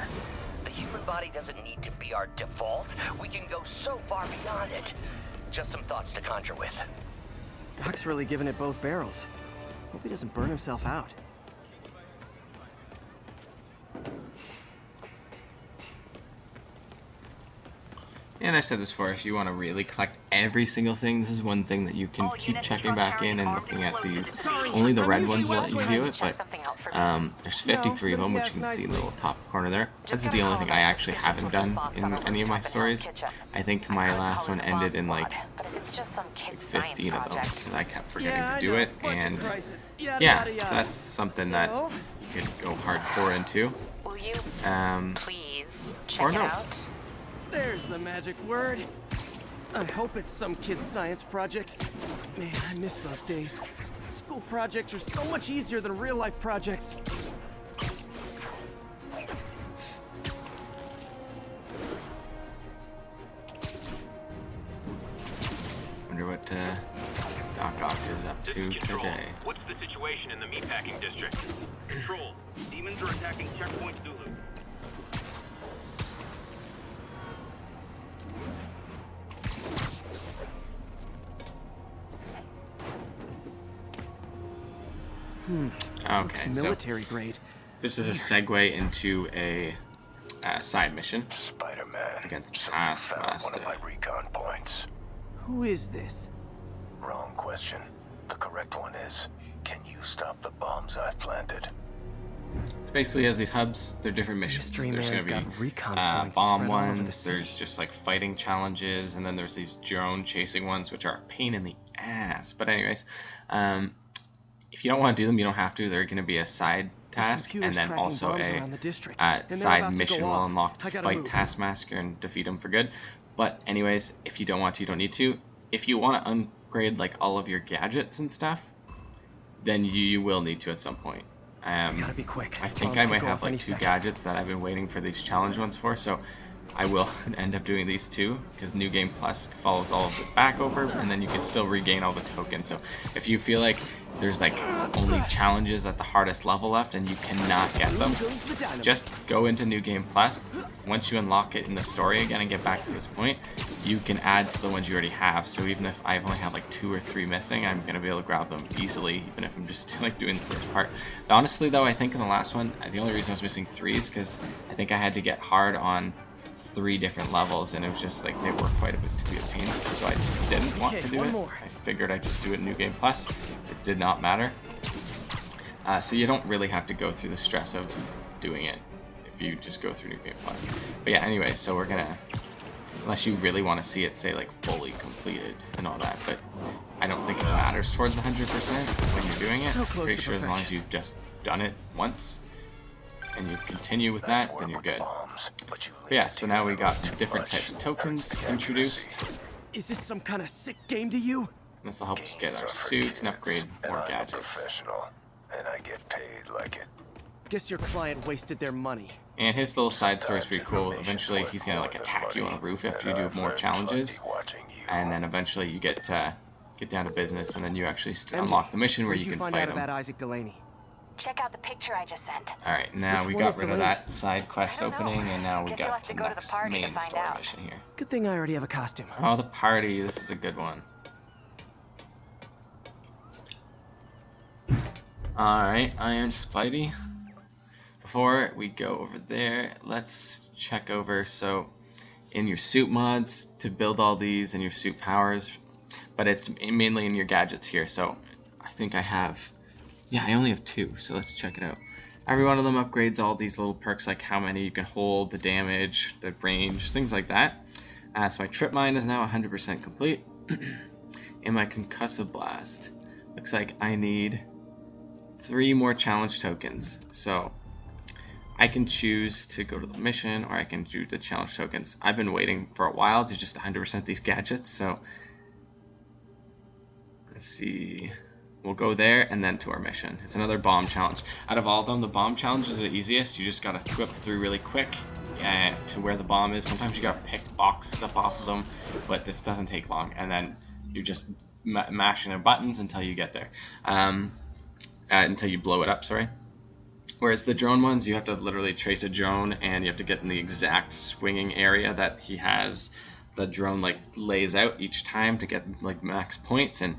The human body doesn't need to be our default. We can go so far beyond it. Just some thoughts to conjure with. Doc's really giving it both barrels. Hope he doesn't burn himself out. And I've said this before, if you want to really collect every single thing, this is one thing that you can keep checking back in and looking at these. Only the red ones will let you view it, but there's 53 of them, which you can see in the little top corner there. This is the only thing I actually haven't done in any of my stories. I think my last one ended in like 15 of them, because I kept forgetting to do it, and yeah, so that's something that you could go hardcore into. Please or no. There's the magic word. I hope it's some kid's science project. Man, I miss those days. School projects are so much easier than real-life projects. Wonder what Doc Ock is up to today. What's the situation in the meatpacking district? Control. Demons are attacking Checkpoint Zulu. Okay, so military grade. This is a segue into a side mission Spider-Man against found one Taskmaster. of my recon points. Who is this? Wrong question. The correct one is, can you stop the bombs I've planted? Basically, has these hubs. They're different missions. There's going to be bomb ones. There's just like fighting challenges, and then there's these drone chasing ones, which are a pain in the ass. But anyways, if you don't want to do them, you don't have to. They're going to be a side task, and then also a side mission will unlock to fight Taskmaster and defeat him for good. But anyways, if you don't want to, you don't need to. If you want to upgrade like all of your gadgets and stuff, then you will need to at some point. Gotta be quick. I think I might have like 2 gadgets that I've been waiting for these challenge ones for, so I will end up doing these 2, because New Game Plus follows all of it back over, and then you can still regain all the tokens. So if you feel like there's like only challenges at the hardest level left and you cannot get them, just go into New Game Plus. Once you unlock it in the story again and get back to this point, you can add to the ones you already have. So even if I've only have like 2 or 3 missing, I'm gonna be able to grab them easily, even if I'm just like doing the first part. Honestly though, I think in the last one, the only reason I was missing 3 is because I think I had to get hard on 3 different levels, and it was just like they were quite a bit to be a pain, so I just didn't want to do it. I figured I'd just do it in New Game Plus, so it did not matter. So you don't really have to go through the stress of doing it if you just go through New Game Plus. But yeah, anyway, so we're gonna, unless you really want to see it say like fully completed and all that, but I don't think it matters towards 100% when you're doing it. I'm pretty sure as long as you've just done it once and you continue with that, then you're good. But yeah, so now we got different types of tokens introduced. Is this some kind of sick game to you? This will help us get our suits and upgrade more gadgets. And I get paid like it. Guess your client wasted their money. And his little side story is pretty cool. Eventually, he's gonna like attack you on a roof after you do more challenges, and then eventually you get down to business, and then you actually unlock the mission where you can fight him. Isaac Delaney? Check out the picture I just sent. Alright, now we got rid of that side quest opening, and now we got the next main story mission here. Good thing I already have a costume. Oh, the party. This is a good one. Alright, Iron Spidey. Before we go over there, let's check over, so in your suit mods to build all these and your suit powers, but it's mainly in your gadgets here, so I think I have... Yeah, I only have 2, so let's check it out. Every one of them upgrades all these little perks, like how many you can hold, the damage, the range, things like that. So my trip mine is now 100% complete. And my concussive blast. Looks like I need 3 more challenge tokens. So I can choose to go to the mission, or I can do the challenge tokens. I've been waiting for a while to just 100% these gadgets, so let's see. We'll go there and then to our mission. It's another bomb challenge. Out of all of them, the bomb challenge is the easiest. You just gotta whip through really quick to where the bomb is. Sometimes you gotta pick boxes up off of them, but this doesn't take long. And then you're just mashing their buttons until you get there. Until you blow it up, sorry. Whereas the drone ones, you have to literally trace a drone, and you have to get in the exact swinging area that he has. The drone like lays out each time to get like max points, and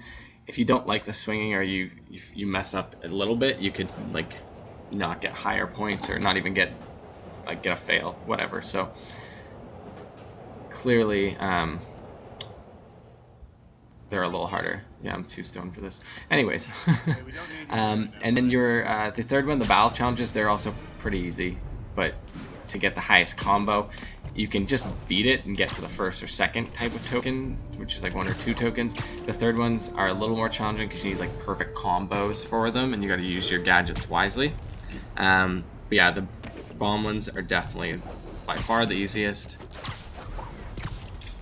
if you don't like the swinging, or you mess up a little bit, you could like not get higher points or not even get like get a fail, whatever. So clearly they're a little harder. Yeah, I'm too stoned for this. Anyways, and then your the third one, the battle challenges, they're also pretty easy, but to get the highest combo, you can just beat it and get to the first or second type of token, which is like 1 or 2 tokens. The third ones are a little more challenging because you need like perfect combos for them, and you got to use your gadgets wisely. But yeah, the bomb ones are definitely by far the easiest.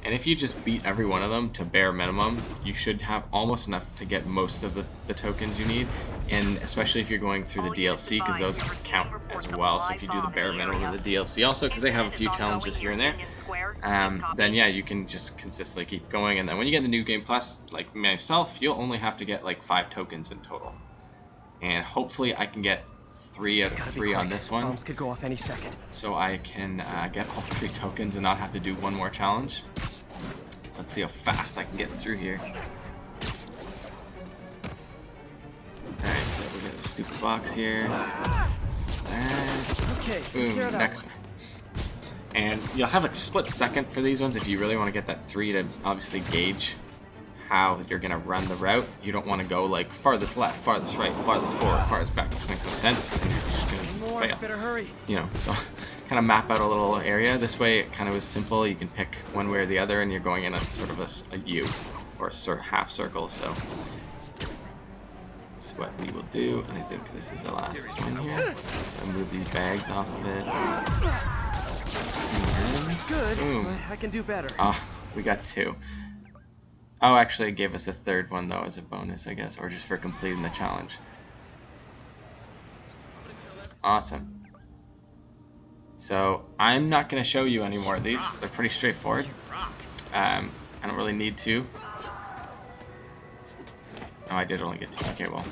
And if you just beat every one of them to bare minimum, you should have almost enough to get most of the tokens you need. And especially if you're going through the DLC, because those count as well. So if you do the bare minimum of the DLC also, because they have a few challenges here and there, then yeah, you can just consistently keep going. And then when you get the New Game Plus, like myself, you'll only have to get like 5 tokens in total. And hopefully I can get 3 out of 3 on this one. Bombs could go off any second. So I can get all 3 tokens and not have to do one more challenge. Let's see how fast I can get through here. Alright, so we got a stupid box here. Okay, boom, next one. And you'll have a split second for these ones if you really want to get that 3 to obviously gauge how you're going to run the route. You don't want to go like farthest left, farthest right, farthest forward, farthest back, which makes no sense, and you're just going to fail. Better hurry. You know, so kind of map out a little area. This way it kind of is simple. You can pick one way or the other, and you're going in a sort of a U, or a sort of half circle, so that's what we will do. And I think this is the last one here. I'll move these bags off of it. Good, boom. but I can do better. Oh, we got 2. Oh, actually, it gave us a 3rd one, though, as a bonus, I guess, or just for completing the challenge. Awesome. So, I'm not going to show you any more of these. They're pretty straightforward. I don't really need to. Oh, I did only get 2. Okay, well.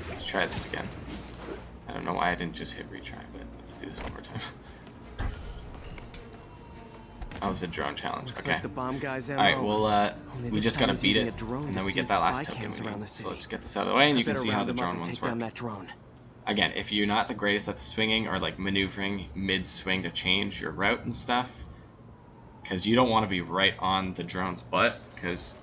Let's try this again. I don't know why I didn't just hit retry, but let's do this one more time. That was a drone challenge. Looks okay. like the bomb guy's Alright, well, Only we this just time gotta he's beat using it, a drone and to then we see get that last spy token cams we around need. the So city. let's get this out of the way, and you can Better see how round the them up drone and ones take down work. that drone. Again, if you're not the greatest at swinging or like maneuvering mid-swing to change your route and stuff, because you don't want to be right on the drone's butt, because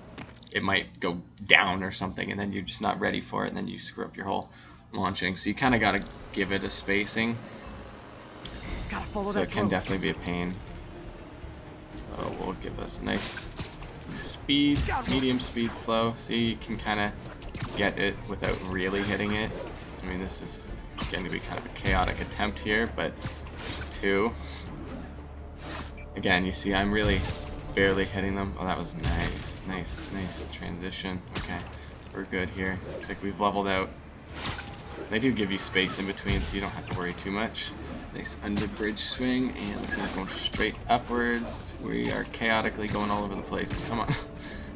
it might go down or something, and then you're just not ready for it, and then you screw up your whole launching. So you kind of got to give it a spacing. Gotta follow So that it can drone. definitely be a pain. So we'll give us a nice speed, medium speed, slow. See, you can kind of get it without really hitting it. I mean, this is going to be kind of a chaotic attempt here, but there's 2. Again, you see I'm really barely hitting them. Oh, that was nice. Nice transition. Okay, we're good here. Looks like we've leveled out. They do give you space in between, so you don't have to worry too much. Nice under bridge swing, and looks like we're going straight upwards. We are chaotically going all over the place. Come on.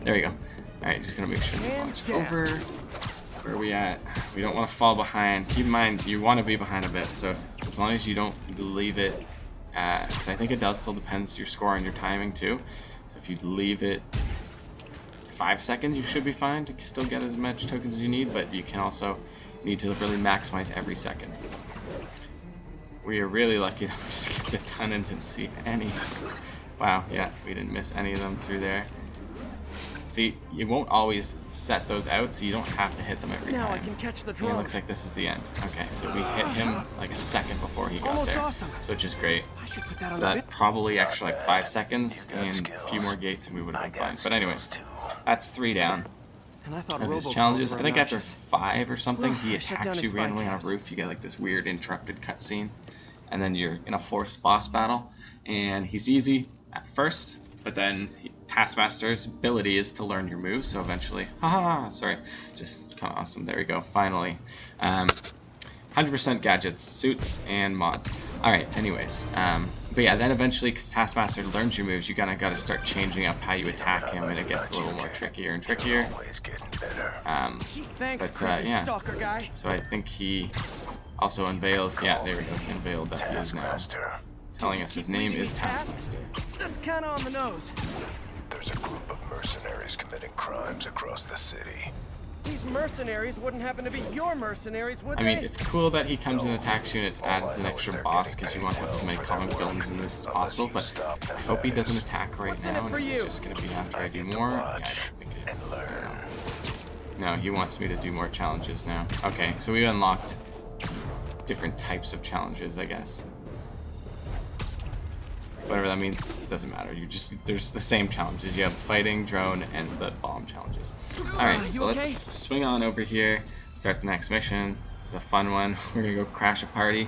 There we go. Alright, just gonna make sure we launch over. Where are we at? We don't want to fall behind. Keep in mind, you want to be behind a bit, so as long as you don't leave it, because I think it does still depends your score and your timing too. So if you leave it 5 seconds, you should be fine to still get as much tokens as you need, but you can also need to really maximize every second. So we are really lucky that we skipped a ton and didn't see any. Wow, yeah, we didn't miss any of them through there. See, you won't always set those out, so you don't have to hit them every time. Now I can catch the drone. Yeah, it looks like this is the end. Okay, so we hit him like a second before he got there, so which is great. Should put that So on that probably extra like 5 seconds and a few more gates and we would have been fine. But anyways, that's 3 down And I thought of his robocalls challenges. were I think after obnoxious. 5 or something, he I shut down attacks you his spy randomly on a cams. roof. You get like this weird interrupted cutscene, and then you're in a forced boss battle. And he's easy at first, but then Taskmaster's ability is to learn your moves. So eventually, sorry, just kind of awesome. There we go. Finally. 100% gadgets, suits, and mods. Alright, anyways. But yeah, then eventually, because Taskmaster learns your moves, you kind of got to start changing up how you attack him, and it gets a little more trickier and trickier. Yeah. Stalker guy. So I think he also unveils, yeah, there we go, unveiled that he is now telling us his name is Taskmaster. That's kind of on the nose. There's a group of mercenaries committing crimes across the city. These mercenaries wouldn't happen to be your mercenaries, would I they? mean, it's cool that he comes and attacks you and it adds an extra boss because you want to have as many comic villains in this as possible, but I hope he doesn't attack right now and it's just going to be after I do more. Yeah, I don't think it... I don't know. No, he wants me to do more challenges now. Okay, so we unlocked different types of challenges, I guess. Whatever that means, doesn't matter. There's the same challenges. You have fighting, drone, and the bomb challenges. Alright, so let's swing on over here, start the next mission. This is a fun one. We're gonna go crash a party.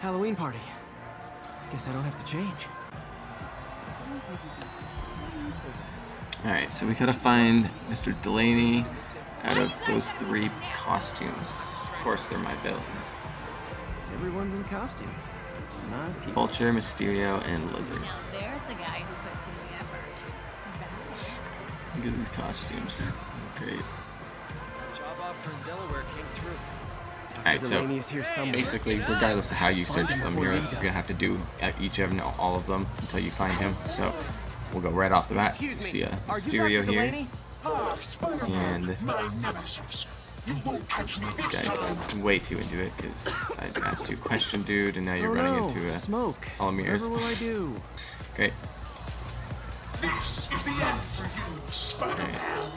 Halloween party. Guess I don't have to change. Alright, so we gotta find Mr. Delaney out of those 3 costumes. Of course, they're my villains. Everyone's in costume. Not people. Vulture, Mysterio, and Lizard. Now there's a guy who puts in the effort. Look at these costumes. They're great. Job offer in Delaware came through. Alright, so basically, regardless of how you search them, you're gonna have to do all of them until you find him. So we'll go right off the bat. You see a Mysterio here, and this guy's way too into it because I asked you a question, dude, and now you're running into a all mirrors. Whatever will I do? Great. This is the end for you, Spider-Man.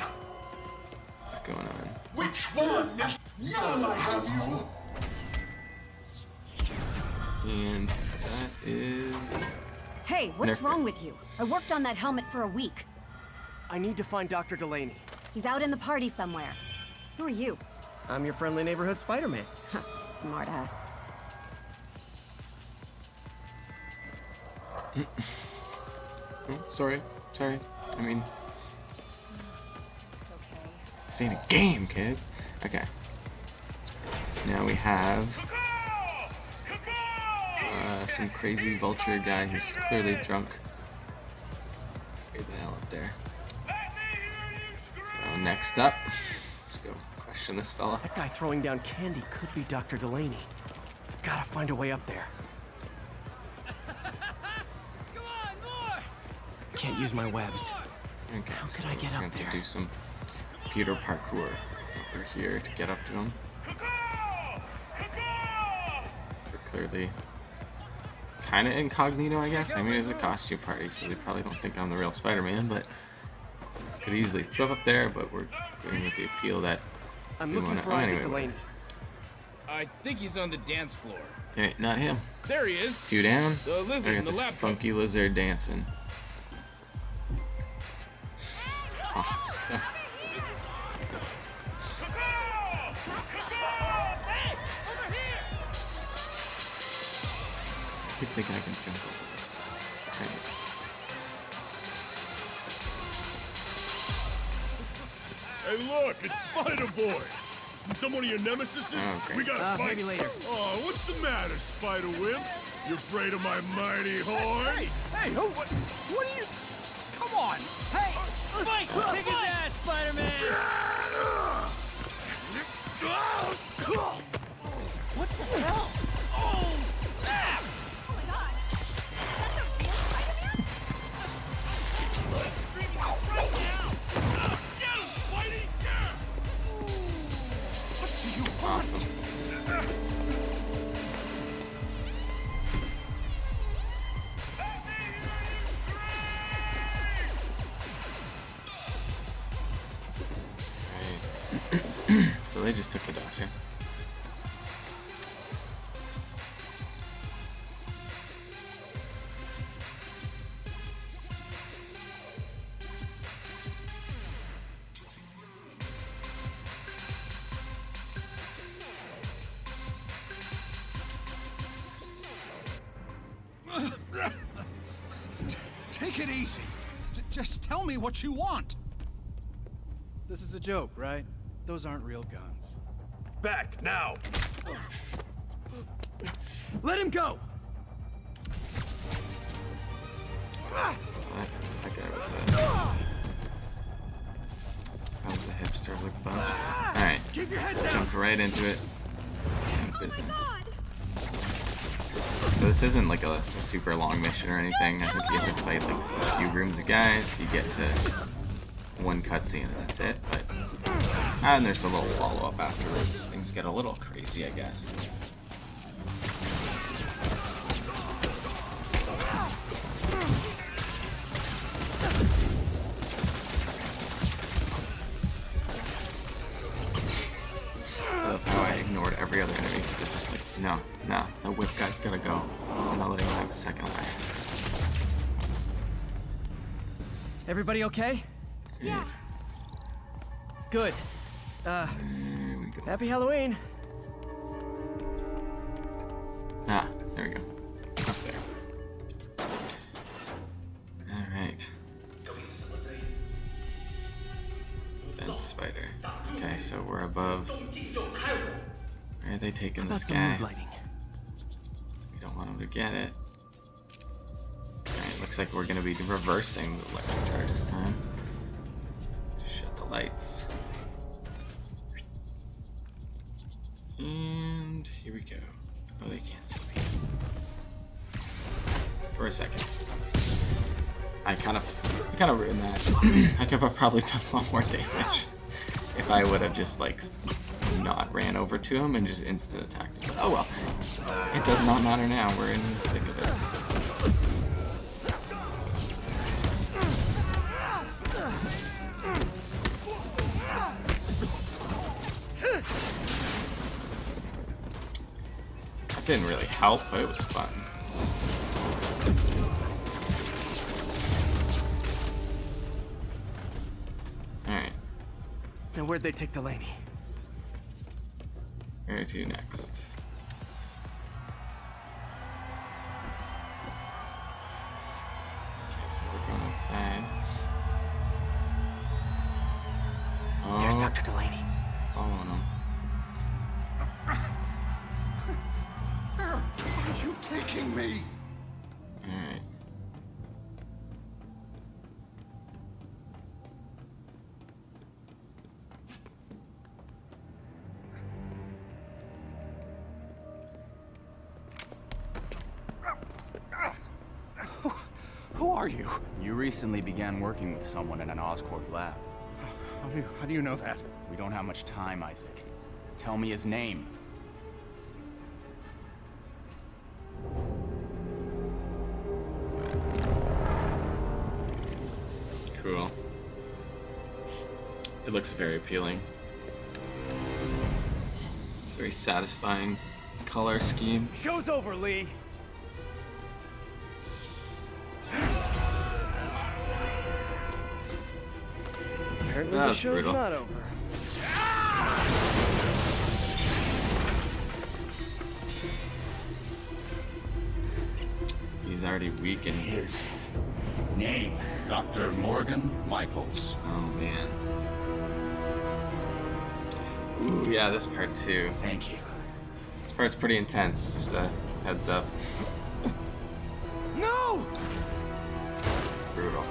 What's going on? Which one is... Now I have you! And that is... Hey, what's wrong with you? I worked on that helmet for a week. I need to find Dr. Delaney. He's out in the party somewhere. Who are you? I'm your friendly neighborhood Spider-Man. Smart ass. Sorry. I mean... This ain't a game, kid. Okay. Now we have... some crazy vulture guy who's clearly drunk. Get the hell up there. So next up, let's go question this fella. That guy throwing down candy could be Dr. Delaney. Gotta find a way up there. Can't use my webs. Okay, How so could I get up have there? to do some Peter parkour over here to get up to him. They're clearly kind of incognito, I guess. I mean, it's a costume party, so they probably don't think I'm the real Spider-Man, but could easily throw up there, but we're going with the appeal that I'm we looking want to... for Isaac Delaney. I think he's on the dance floor. Okay, not him. There he is. 2 down. The lizard I in got the this laptop. funky lizard dancing. Awesome. I keep thinking I can jump over this stuff. Hey, look, it's Spider-Boy. Isn't someone of your nemesis? Okay. We gotta fight. Maybe later. Oh, what's the matter, Spider-Wimp? You afraid of my mighty horn? Hey, what are you... Come on! Hey! Mike, kick his ass, Spider-Man! What the hell? Oh, snap! Oh my god! Awesome. So they just took the doctor. Take it easy. Just tell me what you want. This is a joke, right? Those aren't real guns. Back, now! Let him go! That guy was that was the hipster of the bunch. Alright, Keep your head down. jumped right into it. And business. So this isn't like a super long mission or anything. I think you have to fight like a few rooms of guys. You get to one cutscene and that's it. But and there's a little follow-up afterwards. Things get a little crazy, I guess. I love how I ignored every other enemy because it's just like, no, the whip guy's gotta go. I'm not letting him have a second life. Everybody okay? Yeah. Good. There we go. Happy Halloween. Ah, there we go. Up there. Alright. Then Spider. Okay, so we're above. Where are they taking this guy? We don't want him to get it. Alright, looks like we're gonna be reversing the electric charge this time. Shut the lights. And here we go. Oh, they can't see me. For a second. I kind of ruined that. I could have probably done a lot more damage if I would have just like not ran over to him and just instant attacked him. But oh well. It does not matter now. We're in the thick of it. That didn't really help, but it was fun. Alright. Now where'd they take Delaney? Where to next? Okay, so we're going inside. Oh, There's Dr. Delaney. Following him. Are you taking me? Alright. Who are you? You recently began working with someone in an Oscorp lab. How do you know that? We don't have much time, Isaac. Tell me his name. Cool. It looks very appealing. It's a very satisfying color scheme. Show's over, Lee. Apparently That the was show's brutal. not over. He's already weak and His name, Dr. Morgan Michaels. oh man. Ooh, yeah, this part too. Thank you. This part's pretty intense, just a heads up. No! Brutal.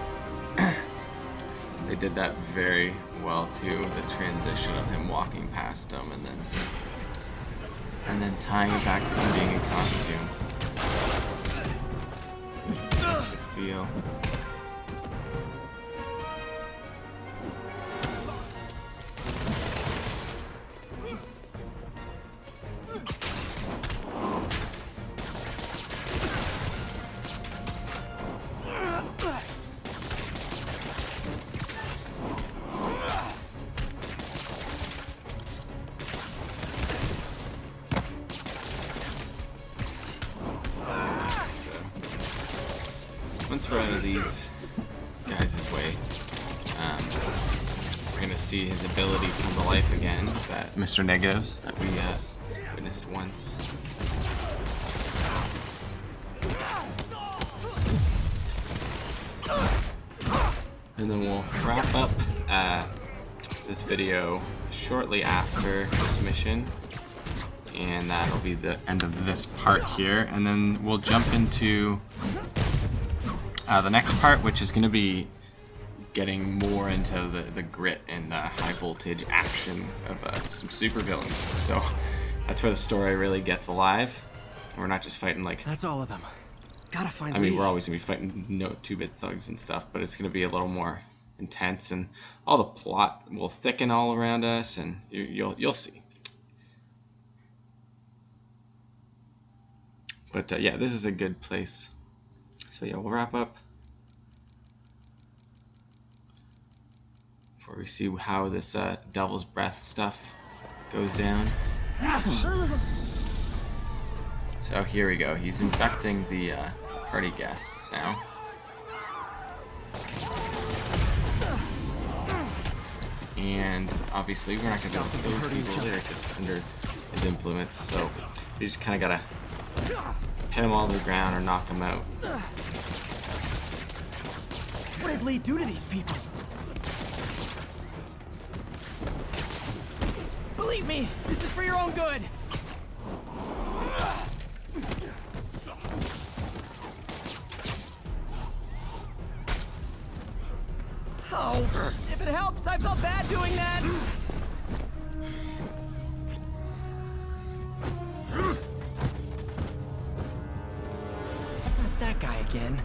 They did that very well too, the transition of him walking past him and then tying it back to him being in costume. Makes you feel. Once we're out of these guys' way, we're gonna see his ability come to life again, that Mr. Negatives that we witnessed once. And then we'll wrap up this video shortly after this mission. And that'll be the end of this part here. And then we'll jump into the next part, which is going to be getting more into the grit and high voltage action of some supervillains. So that's where the story really gets alive. We're not just fighting like... That's all of them. Gotta find I mean, Lee. we're always going to be fighting no 2-bit thugs and stuff, but it's going to be a little more intense, and all the plot will thicken all around us, and you'll see. But yeah, this is a good place. So yeah, we'll wrap up before we see how this Devil's Breath stuff goes down. So here we go. He's infecting the party guests now. And obviously we're not going to be able to kill these people. They're just under his influence. So we just kind of got to hit them all to the ground or knock them out. What did Lee do to these people? Believe me, this is for your own good. Oh, if it helps, I felt bad doing that. Not that guy again.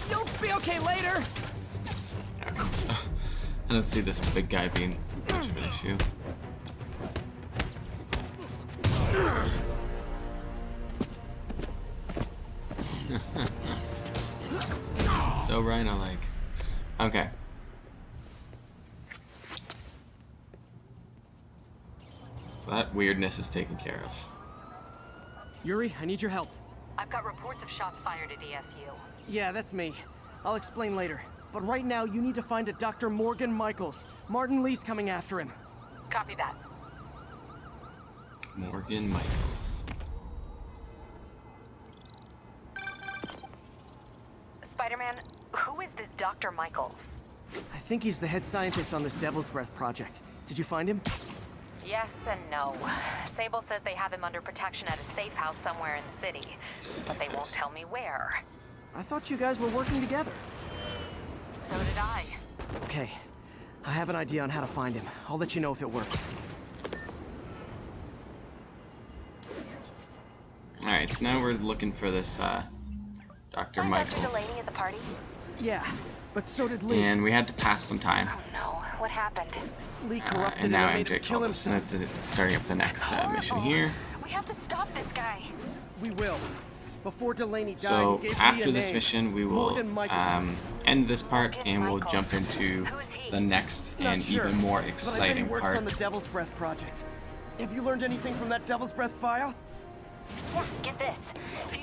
You'll be okay later. Okay, so I don't see this big guy being much of an issue. So Rhino-like. Okay. So that weirdness is taken care of. Yuri, I need your help. I've got reports of shots fired at ESU. Yeah, that's me. I'll explain later. But right now, you need to find a Dr. Morgan Michaels. Martin Lee's coming after him. Copy that. Morgan Michaels. Spider-Man, who is this Dr. Michaels? I think he's the head scientist on this Devil's Breath project. Did you find him? Yes and no. Sable says they have him under protection at a safe house somewhere in the city, but they won't tell me where. I thought you guys were working together. So did I. Okay. I have an idea on how to find him. I'll let you know if it works. Alright, so now we're looking for this Dr. Michaels. Delaney at the party? Yeah, but so did Lee. And we had to pass some time. Oh no, what happened? Lee corrupted and now him and made him MJ kill called us, and himself. that's starting up the next mission here. We have to stop this guy. We will. Before Delaney died, So he gave Lee after a this name. mission, we will Morgan Michaels. end this part, and we'll jump into the next Not and sure, even more but I bet exciting he works part. on the Devil's Breath project. Have you learned anything from that Devil's Breath file? Yeah, get this.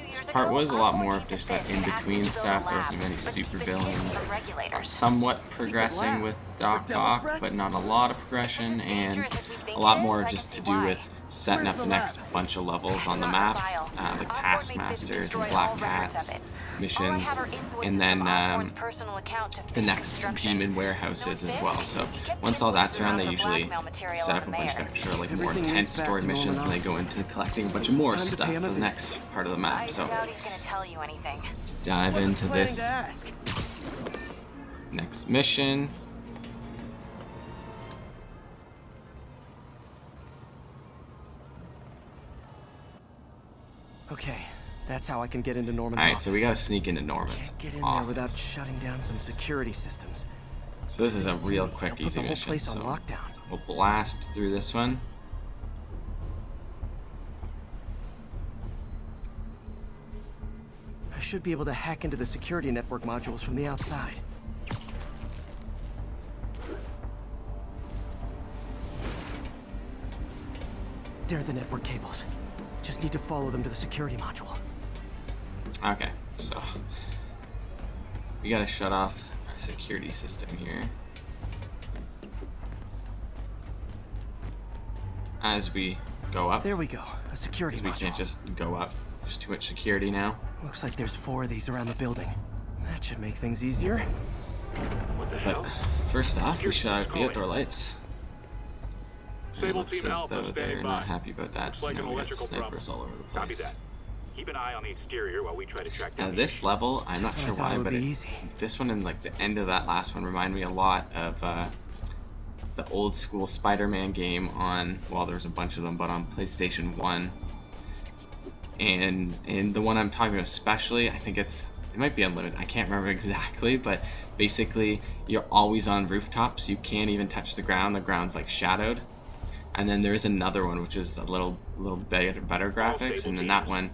This part was a lot more of just that in-between stuff. There wasn't many supervillains. Somewhat progressing with Doc Ock, but not a lot of progression, and a lot more just to do with setting up the next bunch of levels on the map, like Taskmasters and Black Cats missions, and then the next demon warehouses as well. So once all that's around, they usually set up a bunch of extra, like more intense story missions, and they go into collecting a bunch of more stuff for the next part of the map. So let's dive into this next mission. Okay, that's how I can get into Norman's Alright, office. so we gotta sneak into Norman's Get in office. there without shutting down some security systems. So this is a real quick, Put the easy whole mission. place on So lockdown. we'll blast through this one. I should be able to hack into the security network modules from the outside. There are the network cables. Just need to follow them to the security module. Okay, so we gotta shut off our security system here. As we go up. There we go, a security Because we can't module. just go up. There's too much security now. Looks like there's 4 of these around the building. That should make things easier. But first off, we shut out the outdoor lights. And it looks as though they're not happy about that, so now we got snipers all over the place. Keep an eye on the exterior while we try to track down This level, I'm not Just sure when I thought why, it would but be easy. this one and like the end of that last one remind me a lot of the old school Spider-Man game on, well, there's a bunch of them, but on PlayStation 1. And the one I'm talking about especially, I think it might be unlimited, I can't remember exactly, but basically you're always on rooftops, you can't even touch the ground's like shadowed. And then there's another one which is a little better graphics, and in that one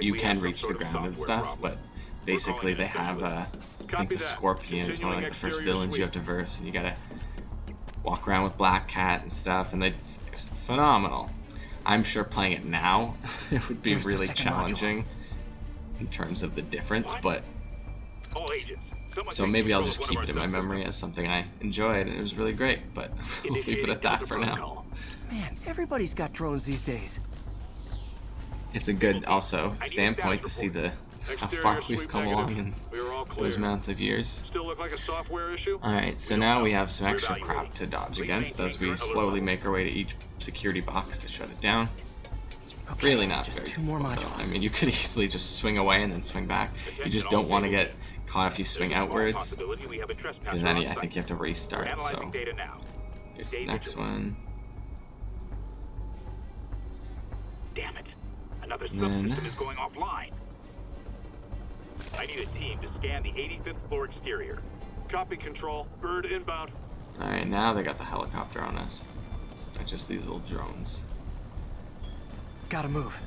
you can reach the ground and stuff, but basically they have I think the Scorpion is one of like the first villains you have to verse, and you gotta walk around with Black Cat and stuff, and it's phenomenal. I'm sure playing it now it would be really challenging in terms of the difference, but so maybe I'll just keep it in my memory as something I enjoyed, and it was really great, but we'll leave it at that for now. Man, everybody's got drones these days. It's a good also standpoint to see how far we've come along in those amounts of years. Alright, so now we have some extra crap to dodge against as we slowly make our way to each security box to shut it down. Really not very difficult, though. I mean, you could easily just swing away and then swing back. You just don't want to get caught if you swing outwards, because then I think you have to restart, so here's the next one. Damn it. Another subsystem is going offline. I need a team to scan the 85th floor exterior. Copy, Control. Bird inbound. Alright, now they got the helicopter on us. Not just these little drones. Gotta move.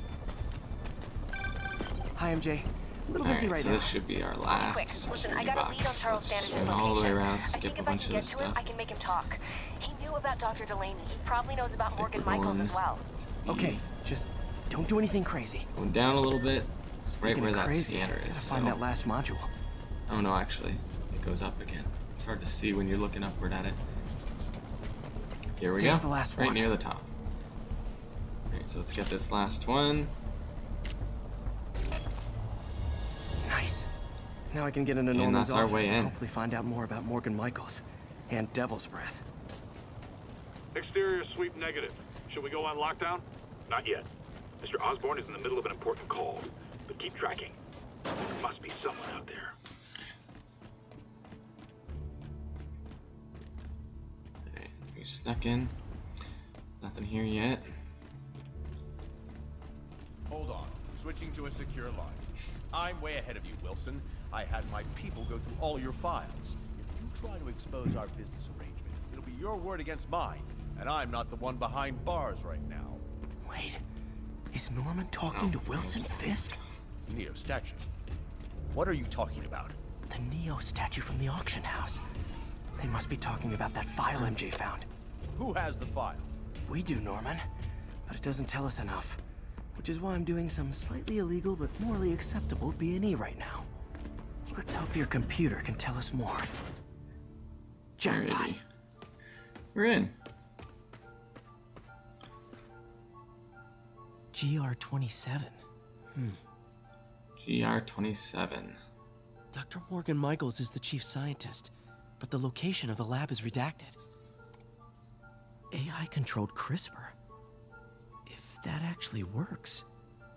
Hi, MJ. A little busy right so now. This should be our last security box. Let's just swing all the way around, skip a bunch of this stuff. I can make him talk. He knew about Dr. Delaney. He probably knows about Morgan Michaels as well. Okay, just don't do anything crazy. Going down a little bit, right Speaking where of that crazy, scanner gotta is. find that last module. Oh no, actually, it goes up again. It's hard to see when you're looking upward at it. Here we go, The last right one. near the top. Alright, so let's get this last one. Nice. Now I can get into And Norman's that's our office way and in. hopefully find out more about Morgan Michaels and Devil's Breath. Exterior sweep negative. Should we go on lockdown? Not yet. Mr. Osborn is in the middle of an important call, but keep tracking. There must be someone out there. Okay, you're stuck in. Nothing here yet. Hold on. Switching to a secure line. I'm way ahead of you, Wilson. I had my people go through all your files. If you try to expose our business arrangement, it'll be your word against mine. And I'm not the one behind bars right now. Wait, is Norman talking to Wilson Fisk? Neo statue. What are you talking about? The Neo statue from the auction house. They must be talking about that file MJ found. Who has the file? We do, Norman. But it doesn't tell us enough. Which is why I'm doing some slightly illegal but morally acceptable B&E right now. Let's hope your computer can tell us more. Alrighty. We're in. GR-27. GR-27. Dr. Morgan Michaels is the chief scientist, but the location of the lab is redacted. AI-controlled CRISPR. If that actually works,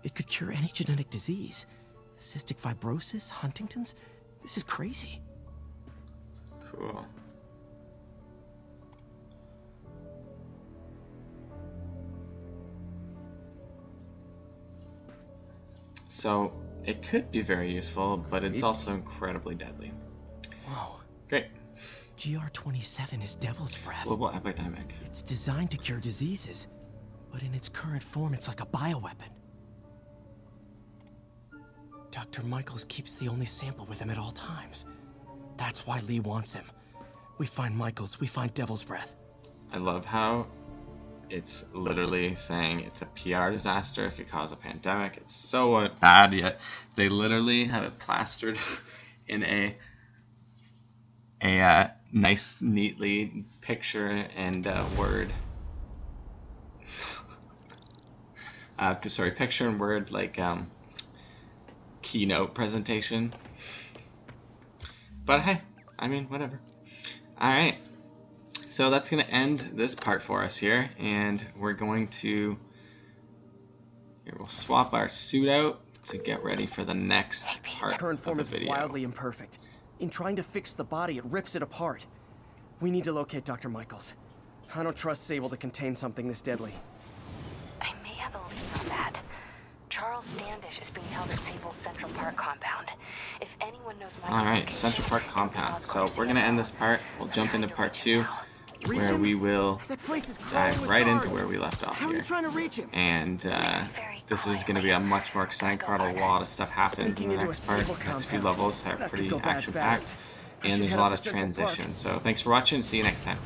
it could cure any genetic disease. Cystic fibrosis, Huntington's. This is crazy. Cool. So, it could be very useful, but it's also incredibly deadly. Whoa. Great. GR-27 is Devil's Breath. Global epidemic. It's designed to cure diseases, but in its current form, it's like a bioweapon. Dr. Michaels keeps the only sample with him at all times. That's why Lee wants him. We find Michaels, we find Devil's Breath. I love how it's literally saying it's a PR disaster, it could cause a pandemic, it's so bad, yet they literally have it plastered in a nice, neatly picture and word. Picture and word, like, keynote presentation. But hey, I mean, whatever. Alright, so that's going to end this part for us here, and we're going to, here, we'll swap our suit out, to get ready for the next part Current of form the is video. wildly imperfect. In trying to fix the body, it rips it apart. We need to locate Dr. Michaels. I don't trust Sable to contain something this deadly. I may have a lead on that. Charles Standish is being held at Sable's Central Park compound. If anyone knows Michael's Alright, location, Central Park compound. So we're gonna end this part. We'll jump into part 2, where we will dive right into where we left off here. And this is gonna be a much more exciting part. A lot of stuff happens in the next part. The next few levels are pretty action-packed, and there's a lot of transition. So thanks for watching. See you next time.